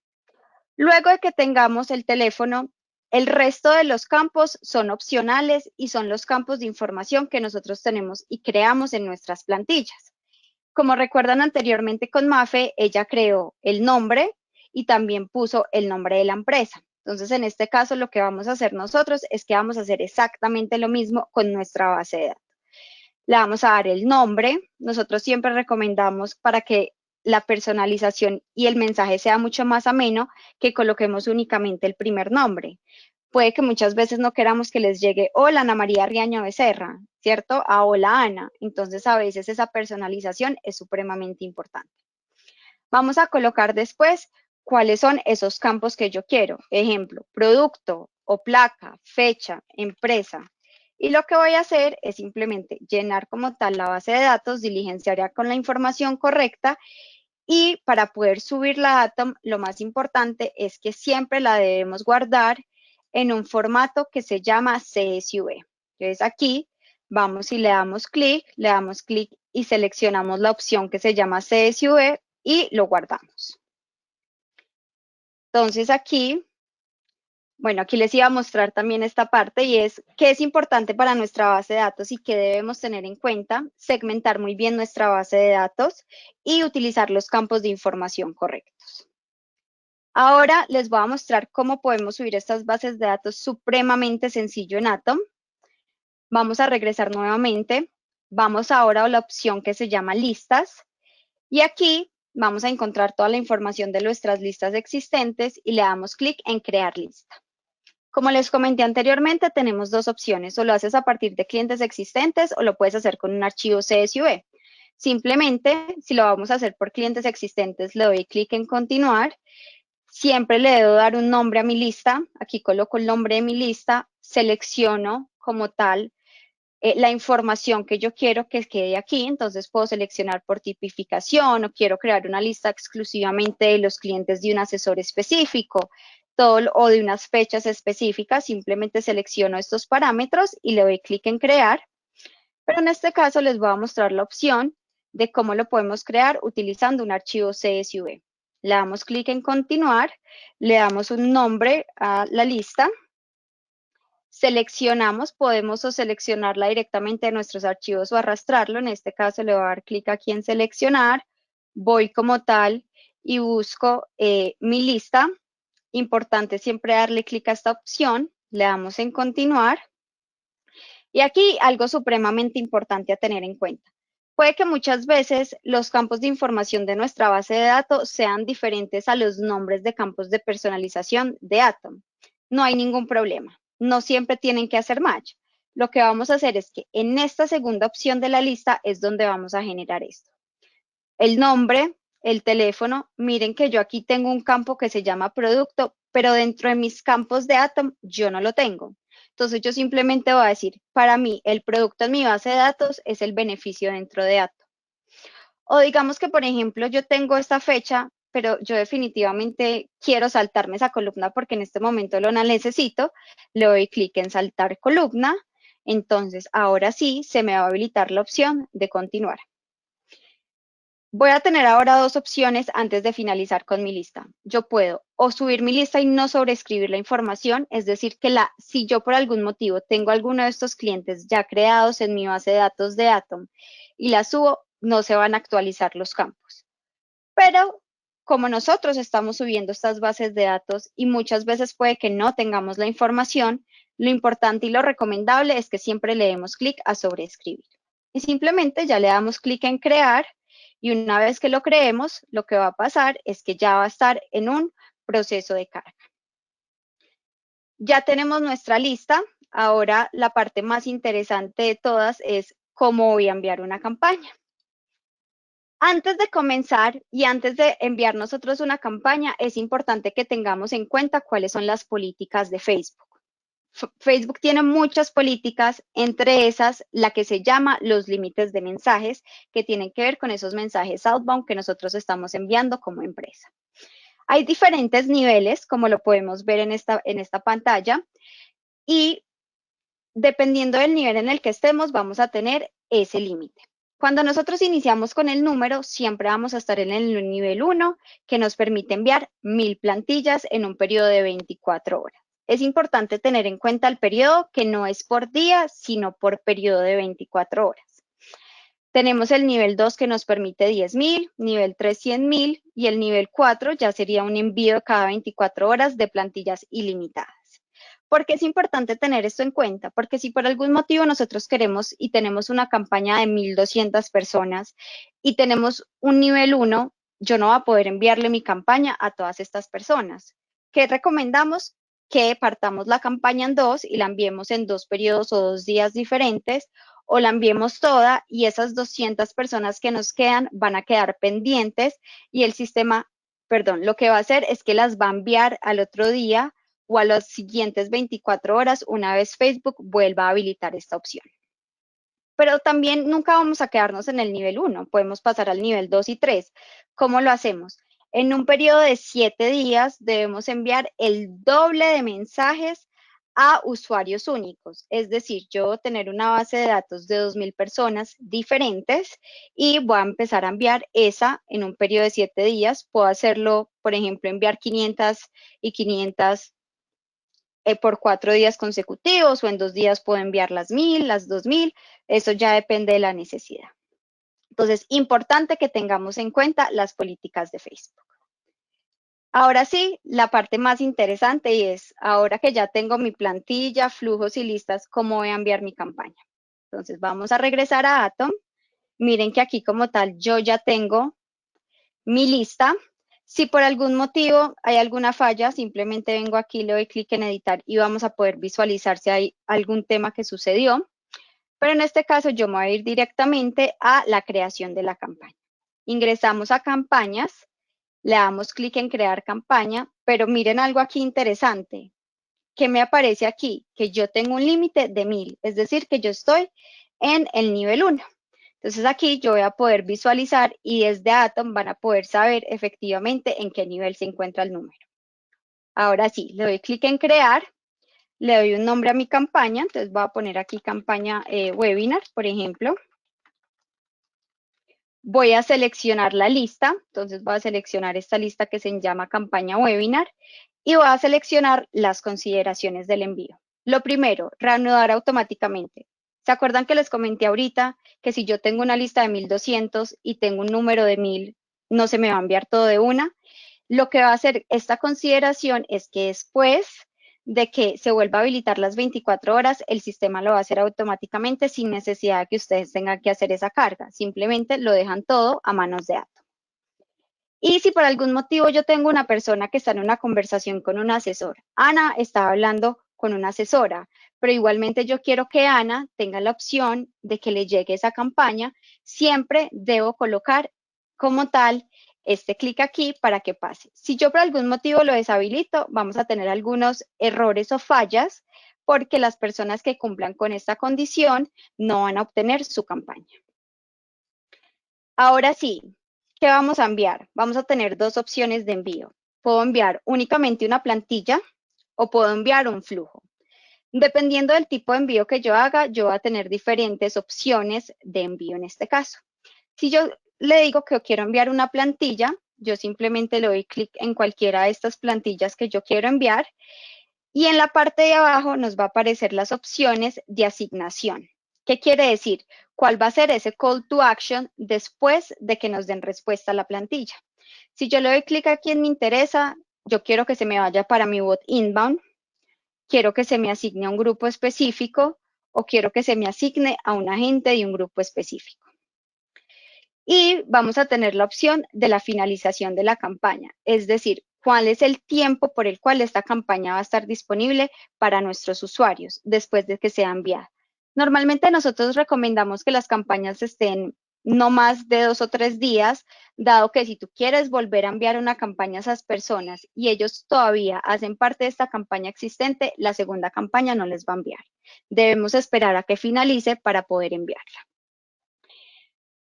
Luego de que tengamos el teléfono, el resto de los campos son opcionales y son los campos de información que nosotros tenemos y creamos en nuestras plantillas. Como recuerdan anteriormente con Mafe, ella creó el nombre y también puso el nombre de la empresa. Entonces, en este caso, lo que vamos a hacer nosotros es que vamos a hacer exactamente lo mismo con nuestra base de datos. Le vamos a dar el nombre. Nosotros siempre recomendamos para que la personalización y el mensaje sea mucho más ameno que coloquemos únicamente el primer nombre. Puede que muchas veces no queramos que les llegue hola Ana María Riaño Becerra, ¿cierto? A hola Ana. Entonces a veces esa personalización es supremamente importante. Vamos a colocar después cuáles son esos campos que yo quiero. Ejemplo, producto o placa, fecha, empresa. Y lo que voy a hacer es simplemente llenar como tal la base de datos, diligenciar con la información correcta y para poder subir la Atom, lo más importante es que siempre la debemos guardar en un formato que se llama CSV. Entonces aquí vamos y le damos clic y seleccionamos la opción que se llama CSV y lo guardamos. Entonces aquí, bueno, aquí les iba a mostrar también esta parte y es qué es importante para nuestra base de datos y qué debemos tener en cuenta, segmentar muy bien nuestra base de datos y utilizar los campos de información correctos. Ahora les voy a mostrar cómo podemos subir estas bases de datos supremamente sencillo en Atom. Vamos a regresar nuevamente. Vamos ahora a la opción que se llama listas. Y aquí vamos a encontrar toda la información de nuestras listas existentes y le damos clic en crear lista. Como les comenté anteriormente, tenemos dos opciones. O lo haces a partir de clientes existentes o lo puedes hacer con un archivo CSV. Simplemente, si lo vamos a hacer por clientes existentes, le doy clic en continuar. Siempre le debo dar un nombre a mi lista. Aquí coloco el nombre de mi lista, selecciono como tal la información que yo quiero que quede aquí. Entonces puedo seleccionar por tipificación o quiero crear una lista exclusivamente de los clientes de un asesor específico o de unas fechas específicas. Simplemente selecciono estos parámetros y le doy clic en crear. Pero en este caso les voy a mostrar la opción de cómo lo podemos crear utilizando un archivo CSV. Le damos clic en continuar, le damos un nombre a la lista, seleccionamos, podemos o seleccionarla directamente de nuestros archivos o arrastrarlo. En este caso le voy a dar clic aquí en seleccionar, voy como tal y busco mi lista. Importante siempre darle clic a esta opción, le damos en continuar. Y aquí algo supremamente importante a tener en cuenta. Puede que muchas veces los campos de información de nuestra base de datos sean diferentes a los nombres de campos de personalización de Atom. No hay ningún problema. No siempre tienen que hacer match. Lo que vamos a hacer es que en esta segunda opción de la lista es donde vamos a generar esto. El nombre, el teléfono. Miren que yo aquí tengo un campo que se llama producto, pero dentro de mis campos de Atom yo no lo tengo. Entonces yo simplemente voy a decir, para mí el producto en mi base de datos es el beneficio dentro de Atom. O digamos que, por ejemplo, yo tengo esta fecha, pero yo definitivamente quiero saltarme esa columna porque en este momento lo necesito. Le doy clic en saltar columna. Entonces, ahora sí, se me va a habilitar la opción de continuar. Voy a tener ahora dos opciones antes de finalizar con mi lista. Yo puedo o subir mi lista y no sobreescribir la información, es decir, que si yo por algún motivo tengo alguno de estos clientes ya creados en mi base de datos de Atom y la subo, no se van a actualizar los campos. Pero como nosotros estamos subiendo estas bases de datos y muchas veces puede que no tengamos la información, lo importante y lo recomendable es que siempre le demos clic a sobreescribir. Y simplemente ya le damos clic en crear y una vez que lo creemos, lo que va a pasar es que ya va a estar en un proceso de carga. Ya tenemos nuestra lista. Ahora la parte más interesante de todas es cómo voy a enviar una campaña. Antes de comenzar y antes de enviar nosotros una campaña, es importante que tengamos en cuenta cuáles son las políticas de Facebook. Facebook tiene muchas políticas, entre esas la que se llama los límites de mensajes, que tienen que ver con esos mensajes outbound que nosotros estamos enviando como empresa. Hay diferentes niveles, como lo podemos ver en esta pantalla, y dependiendo del nivel en el que estemos, vamos a tener ese límite. Cuando nosotros iniciamos con el número, siempre vamos a estar en el nivel 1, que nos permite enviar 1000 plantillas en un periodo de 24 horas. Es importante tener en cuenta el periodo, que no es por día, sino por periodo de 24 horas. Tenemos el nivel 2 que nos permite 10.000, nivel 3 100.000 y el nivel 4 ya sería un envío cada 24 horas de plantillas ilimitadas. ¿Por qué es importante tener esto en cuenta? Porque si por algún motivo nosotros queremos y tenemos una campaña de 1.200 personas y tenemos un nivel 1, yo no voy a poder enviarle mi campaña a todas estas personas. ¿Qué recomendamos? Que partamos la campaña en dos y la enviemos en 2 periodos o 2 días diferentes, o la enviemos toda y esas 200 personas que nos quedan van a quedar pendientes y el sistema, lo que va a hacer es que las va a enviar al otro día o a las siguientes 24 horas una vez Facebook vuelva a habilitar esta opción. Pero también nunca vamos a quedarnos en el nivel 1, podemos pasar al nivel 2 y 3. ¿Cómo lo hacemos? En un periodo de 7 días debemos enviar el doble de mensajes a usuarios únicos. Es decir, yo voy a tener una base de datos de 2.000 personas diferentes y voy a empezar a enviar esa en un periodo de 7 días. Puedo hacerlo, por ejemplo, enviar 500 y 500 por 4 días consecutivos o en 2 días puedo enviar las 1.000, las 2.000. Eso ya depende de la necesidad. Entonces, importante que tengamos en cuenta las políticas de Facebook. Ahora sí, la parte más interesante es, ahora que ya tengo mi plantilla, flujos y listas, ¿cómo voy a enviar mi campaña? Entonces, vamos a regresar a Atom. Miren que aquí como tal yo ya tengo mi lista. Si por algún motivo hay alguna falla, simplemente vengo aquí, le doy clic en editar y vamos a poder visualizar si hay algún tema que sucedió. Pero en este caso yo me voy a ir directamente a la creación de la campaña. Ingresamos a campañas, le damos clic en crear campaña, pero miren algo aquí interesante. ¿Qué me aparece aquí? Que yo tengo un límite de 1.000, es decir, que yo estoy en el nivel 1. Entonces aquí yo voy a poder visualizar y desde Atom van a poder saber efectivamente en qué nivel se encuentra el número. Ahora sí, le doy clic en crear, le doy un nombre a mi campaña, entonces voy a poner aquí campaña webinar, por ejemplo. Voy a seleccionar la lista, entonces voy a seleccionar esta lista que se llama campaña webinar y voy a seleccionar las consideraciones del envío. Lo primero, reanudar automáticamente. ¿Se acuerdan que les comenté ahorita que si yo tengo una lista de 1.200 y tengo un número de 1.000, no se me va a enviar todo de una. Lo que va a hacer esta consideración es que después de que se vuelva a habilitar las 24 horas, el sistema lo va a hacer automáticamente sin necesidad de que ustedes tengan que hacer esa carga. Simplemente lo dejan todo a manos de Atom. Y si por algún motivo yo tengo una persona que está en una conversación con un asesor, Ana estaba hablando con una asesora, pero igualmente yo quiero que Ana tenga la opción de que le llegue esa campaña, siempre debo colocar como tal este clic aquí para que pase. Si yo por algún motivo lo deshabilito, vamos a tener algunos errores o fallas porque las personas que cumplan con esta condición no van a obtener su campaña. Ahora sí, ¿qué vamos a enviar? Vamos a tener dos opciones de envío. Puedo enviar únicamente una plantilla o puedo enviar un flujo. Dependiendo del tipo de envío que yo haga, yo voy a tener diferentes opciones de envío en este caso. Si yo le digo que quiero enviar una plantilla, yo simplemente le doy clic en cualquiera de estas plantillas que yo quiero enviar y en la parte de abajo nos va a aparecer las opciones de asignación. ¿Qué quiere decir? ¿Cuál va a ser ese call to action después de que nos den respuesta a la plantilla? Si yo le doy clic aquí en me interesa, yo quiero que se me vaya para mi bot inbound, quiero que se me asigne a un grupo específico o quiero que se me asigne a un agente de un grupo específico. Y vamos a tener la opción de la finalización de la campaña, es decir, cuál es el tiempo por el cual esta campaña va a estar disponible para nuestros usuarios después de que sea enviada. Normalmente nosotros recomendamos que las campañas estén no más de 2 o 3 días, dado que si tú quieres volver a enviar una campaña a esas personas y ellos todavía hacen parte de esta campaña existente, la segunda campaña no les va a enviar. Debemos esperar a que finalice para poder enviarla.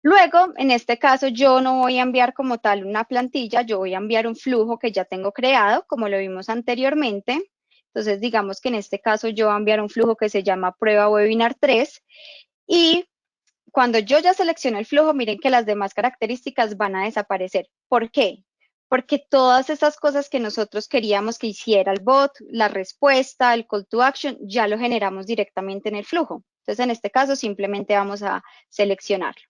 Luego, en este caso, yo no voy a enviar como tal una plantilla, yo voy a enviar un flujo que ya tengo creado, como lo vimos anteriormente. Entonces, digamos que en este caso yo voy a enviar un flujo que se llama prueba webinar 3 y cuando yo ya selecciono el flujo, miren que las demás características van a desaparecer. ¿Por qué? Porque todas esas cosas que nosotros queríamos que hiciera el bot, la respuesta, el call to action, ya lo generamos directamente en el flujo. Entonces, en este caso, simplemente vamos a seleccionarlo.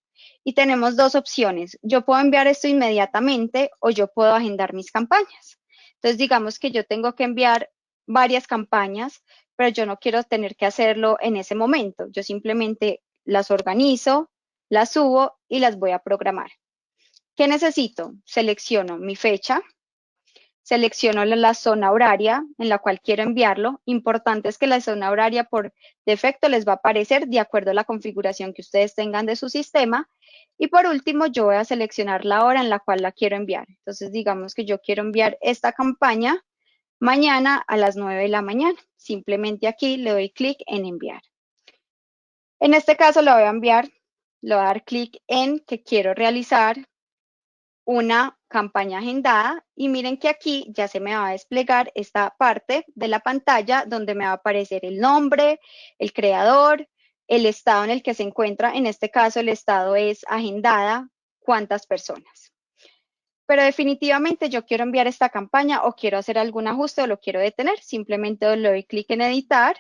Y tenemos dos opciones. Yo puedo enviar esto inmediatamente o yo puedo agendar mis campañas. Entonces, digamos que yo tengo que enviar varias campañas, pero yo no quiero tener que hacerlo en ese momento. Yo simplemente las organizo, las subo y las voy a programar. ¿Qué necesito? Selecciono mi fecha, selecciono la zona horaria en la cual quiero enviarlo. Importante es que la zona horaria por defecto les va a aparecer de acuerdo a la configuración que ustedes tengan de su sistema. Y por último, yo voy a seleccionar la hora en la cual la quiero enviar. Entonces, digamos que yo quiero enviar esta campaña mañana a las 9 de la mañana. Simplemente aquí le doy clic en enviar. En este caso lo voy a enviar, le voy a dar clic en que quiero realizar una campaña agendada y miren que aquí ya se me va a desplegar esta parte de la pantalla donde me va a aparecer el nombre, el creador, el estado en el que se encuentra. En este caso el estado es agendada, cuántas personas. Pero definitivamente yo quiero enviar esta campaña o quiero hacer algún ajuste o lo quiero detener. Simplemente le doy clic en editar.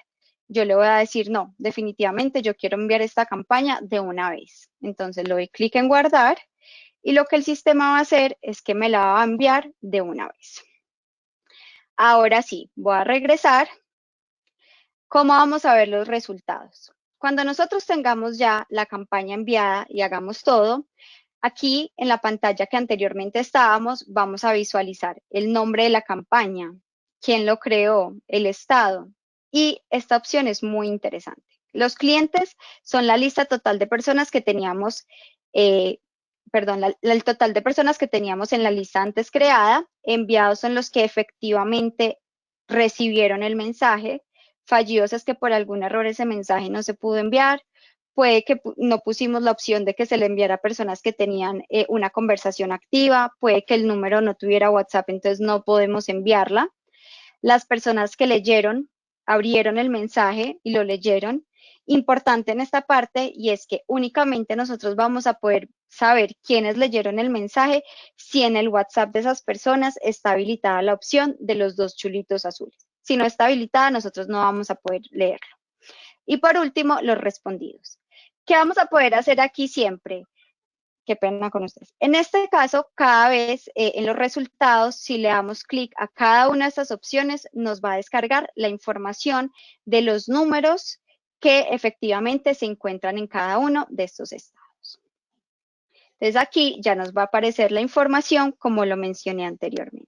Yo le voy a decir, no, definitivamente yo quiero enviar esta campaña de una vez. Entonces le doy clic en guardar y lo que el sistema va a hacer es que me la va a enviar de una vez. Ahora sí, voy a regresar. ¿Cómo vamos a ver los resultados? Cuando nosotros tengamos ya la campaña enviada y hagamos todo, aquí en la pantalla que anteriormente estábamos, vamos a visualizar el nombre de la campaña, quién lo creó, el estado. Y esta opción es muy interesante. Los clientes son la lista total de personas que teníamos, el total de personas que teníamos en la lista antes creada. Enviados son los que efectivamente recibieron el mensaje. Fallidos es que por algún error ese mensaje no se pudo enviar. Puede que no pusimos la opción de que se le enviara a personas que tenían una conversación activa, puede que el número no tuviera WhatsApp, entonces no podemos enviarla. Las personas que leyeron, abrieron el mensaje y lo leyeron. Importante en esta parte y es que únicamente nosotros vamos a poder saber quiénes leyeron el mensaje si en el WhatsApp de esas personas está habilitada la opción de los dos chulitos azules. Si no está habilitada, nosotros no vamos a poder leerlo. Y por último, los respondidos. ¿Qué vamos a poder hacer aquí siempre? Qué pena con ustedes. En este caso, cada vez en los resultados, si le damos clic a cada una de estas opciones, nos va a descargar la información de los números que efectivamente se encuentran en cada uno de estos estados. Entonces aquí ya nos va a aparecer la información como lo mencioné anteriormente.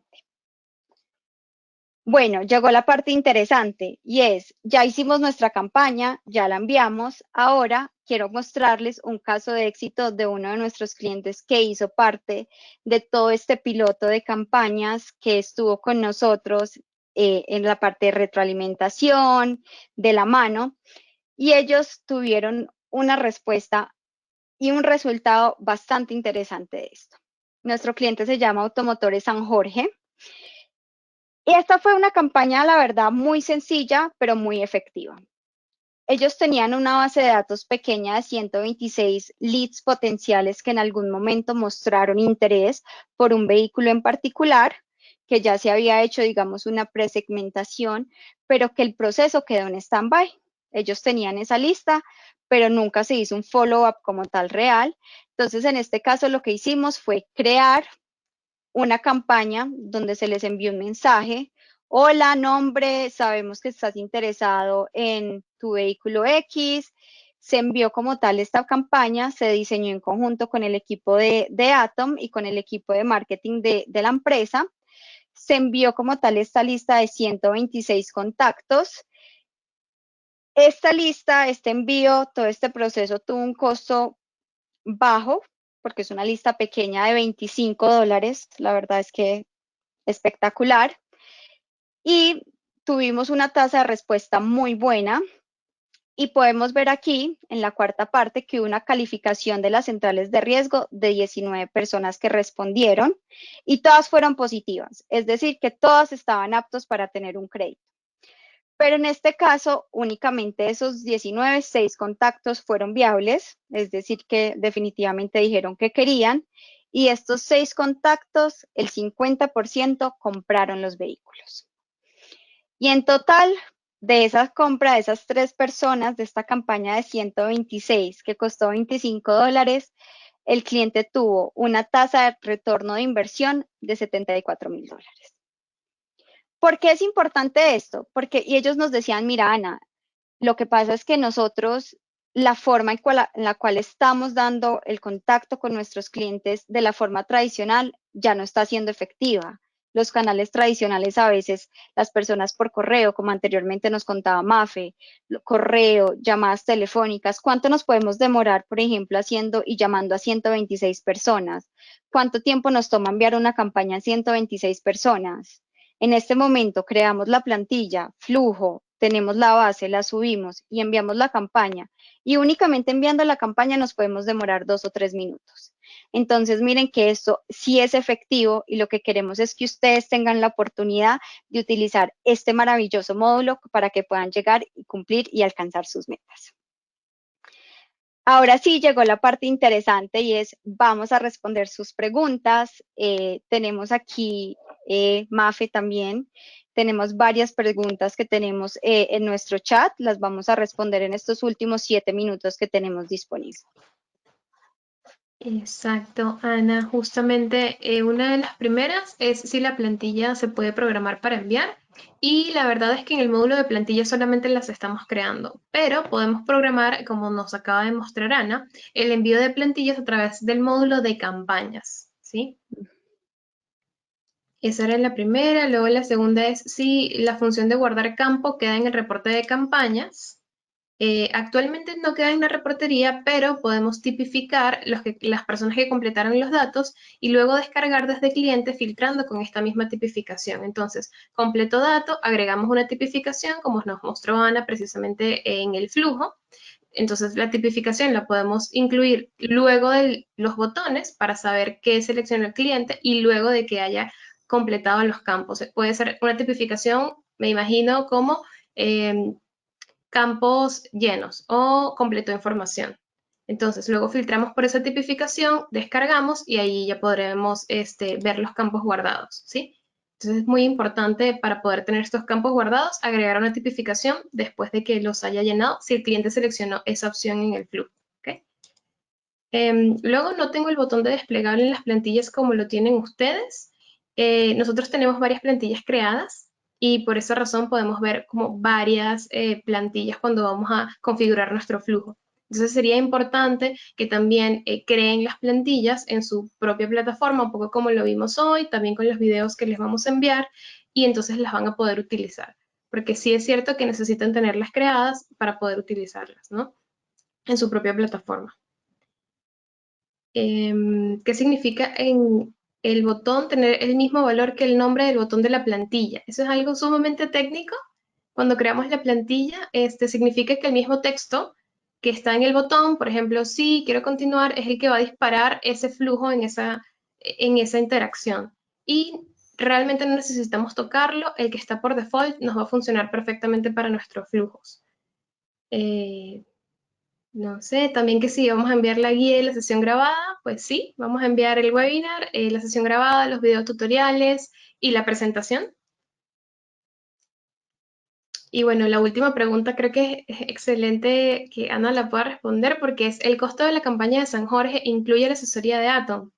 Bueno, llegó la parte interesante y es, ya hicimos nuestra campaña, ya la enviamos, ahora quiero mostrarles un caso de éxito de uno de nuestros clientes que hizo parte de todo este piloto de campañas que estuvo con nosotros en la parte de retroalimentación, de la mano, y ellos tuvieron una respuesta y un resultado bastante interesante de esto. Nuestro cliente se llama Automotores San Jorge. Y esta fue una campaña, la verdad, muy sencilla, pero muy efectiva. Ellos tenían una base de datos pequeña de 126 leads potenciales que en algún momento mostraron interés por un vehículo en particular, que ya se había hecho, digamos, una presegmentación, pero que el proceso quedó en stand-by. Ellos tenían esa lista, pero nunca se hizo un follow-up como tal real. Entonces, en este caso, lo que hicimos fue crear una campaña donde se les envió un mensaje. Hola, nombre, sabemos que estás interesado en tu vehículo X. Se envió como tal esta campaña, se diseñó en conjunto con el equipo de Atom y con el equipo de marketing de la empresa. Se envió como tal esta lista de 126 contactos. Esta lista, este envío, todo este proceso tuvo un costo bajo, porque es una lista pequeña de $25. La verdad es que espectacular. Y tuvimos una tasa de respuesta muy buena. Y podemos ver aquí, en la cuarta parte, que hubo una calificación de las centrales de riesgo de 19 personas que respondieron y todas fueron positivas, es decir, que todas estaban aptos para tener un crédito. Pero en este caso, únicamente esos 19, 6 contactos fueron viables, es decir, que definitivamente dijeron que querían, y estos 6 contactos, el 50% compraron los vehículos. Y en total, de esa compra de esas 3 personas, de esta campaña de 126, que costó $25, el cliente tuvo una tasa de retorno de inversión de $74,000. ¿Por qué es importante esto? Porque y ellos nos decían, mira, Ana, lo que pasa es que nosotros, la forma en la cual estamos dando el contacto con nuestros clientes de la forma tradicional ya no está siendo efectiva. Los canales tradicionales a veces, las personas por correo, como anteriormente nos contaba Mafe, correo, llamadas telefónicas, ¿cuánto nos podemos demorar, por ejemplo, haciendo y llamando a 126 personas? ¿Cuánto tiempo nos toma enviar una campaña a 126 personas? En este momento creamos la plantilla, flujo, tenemos la base, la subimos y enviamos la campaña. Y únicamente enviando la campaña nos podemos demorar 2 o 3 minutos. Entonces, miren que esto sí es efectivo y lo que queremos es que ustedes tengan la oportunidad de utilizar este maravilloso módulo para que puedan llegar y cumplir y alcanzar sus metas. Ahora sí llegó la parte interesante y es, vamos a responder sus preguntas. Tenemos aquí Mafe también. Tenemos varias preguntas que tenemos en nuestro chat. Las vamos a responder en estos últimos 7 minutos que tenemos disponibles. Exacto, Ana. Justamente una de las primeras es si la plantilla se puede programar para enviar. Y la verdad es que en el módulo de plantilla solamente las estamos creando, pero podemos programar, como nos acaba de mostrar Ana, el envío de plantillas a través del módulo de campañas, ¿sí? Esa era la primera. Luego la segunda es si la función de guardar campo queda en el reporte de campañas. Actualmente no queda en la reportería, pero podemos tipificar las personas que completaron los datos y luego descargar desde cliente filtrando con esta misma tipificación. Entonces, completo dato, agregamos una tipificación como nos mostró Ana precisamente en el flujo. Entonces, la tipificación la podemos incluir luego de los botones para saber qué selecciona el cliente y luego de que haya completado los campos. Puede ser una tipificación, me imagino, como campos llenos o completó información. Entonces, luego filtramos por esa tipificación, descargamos y ahí ya podremos ver los campos guardados, ¿sí? Entonces, es muy importante para poder tener estos campos guardados, agregar una tipificación después de que los haya llenado, si el cliente seleccionó esa opción en el flujo, ¿ok? Luego no tengo el botón de desplegable en las plantillas como lo tienen ustedes. Nosotros tenemos varias plantillas creadas y por esa razón podemos ver como varias plantillas cuando vamos a configurar nuestro flujo. Entonces sería importante que también creen las plantillas en su propia plataforma, un poco como lo vimos hoy, también con los videos que les vamos a enviar, y entonces las van a poder utilizar. Porque sí es cierto que necesitan tenerlas creadas para poder utilizarlas, ¿no? En su propia plataforma. ¿Qué significa en el botón tener el mismo valor que el nombre del botón de la plantilla? Eso es algo sumamente técnico. Cuando creamos la plantilla, significa que el mismo texto que está en el botón, por ejemplo, sí, quiero continuar, es el que va a disparar ese flujo en esa interacción. Y realmente no necesitamos tocarlo, el que está por default nos va a funcionar perfectamente para nuestros flujos. Eh, no sé, también que si vamos a enviar la guía y la sesión grabada, pues sí, vamos a enviar el webinar, la sesión grabada, los videos tutoriales y la presentación. Y bueno, la última pregunta creo que es excelente que Ana la pueda responder porque es, ¿el costo de la campaña de San Jorge incluye la asesoría de Atom?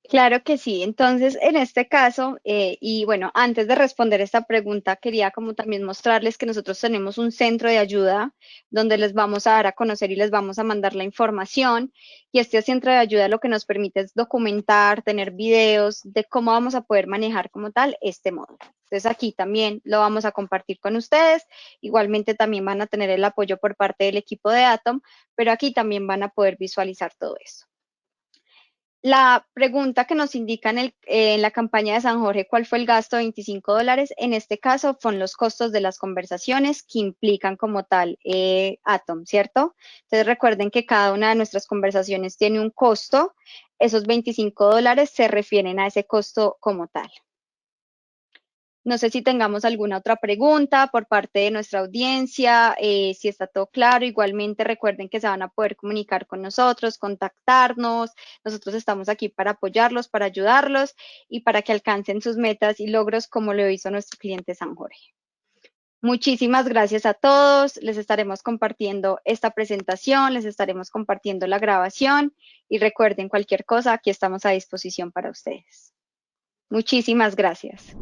Claro que sí. Entonces, en este caso, y bueno, antes de responder esta pregunta, quería como también mostrarles que nosotros tenemos un centro de ayuda donde les vamos a dar a conocer y les vamos a mandar la información. Y este centro de ayuda lo que nos permite es documentar, tener videos de cómo vamos a poder manejar como tal este módulo. Entonces, aquí también lo vamos a compartir con ustedes. Igualmente, también van a tener el apoyo por parte del equipo de Atom, pero aquí también van a poder visualizar todo esto. La pregunta que nos indica en la campaña de San Jorge, ¿cuál fue el gasto de $25? En este caso, son los costos de las conversaciones que implican como tal Atom, ¿cierto? Entonces recuerden que cada una de nuestras conversaciones tiene un costo. Esos $25 se refieren a ese costo como tal. No sé si tengamos alguna otra pregunta por parte de nuestra audiencia, si está todo claro. Igualmente recuerden que se van a poder comunicar con nosotros, contactarnos. Nosotros estamos aquí para apoyarlos, para ayudarlos y para que alcancen sus metas y logros como lo hizo nuestro cliente San Jorge. Muchísimas gracias a todos. Les estaremos compartiendo esta presentación, les estaremos compartiendo la grabación y recuerden cualquier cosa, aquí estamos a disposición para ustedes. Muchísimas gracias.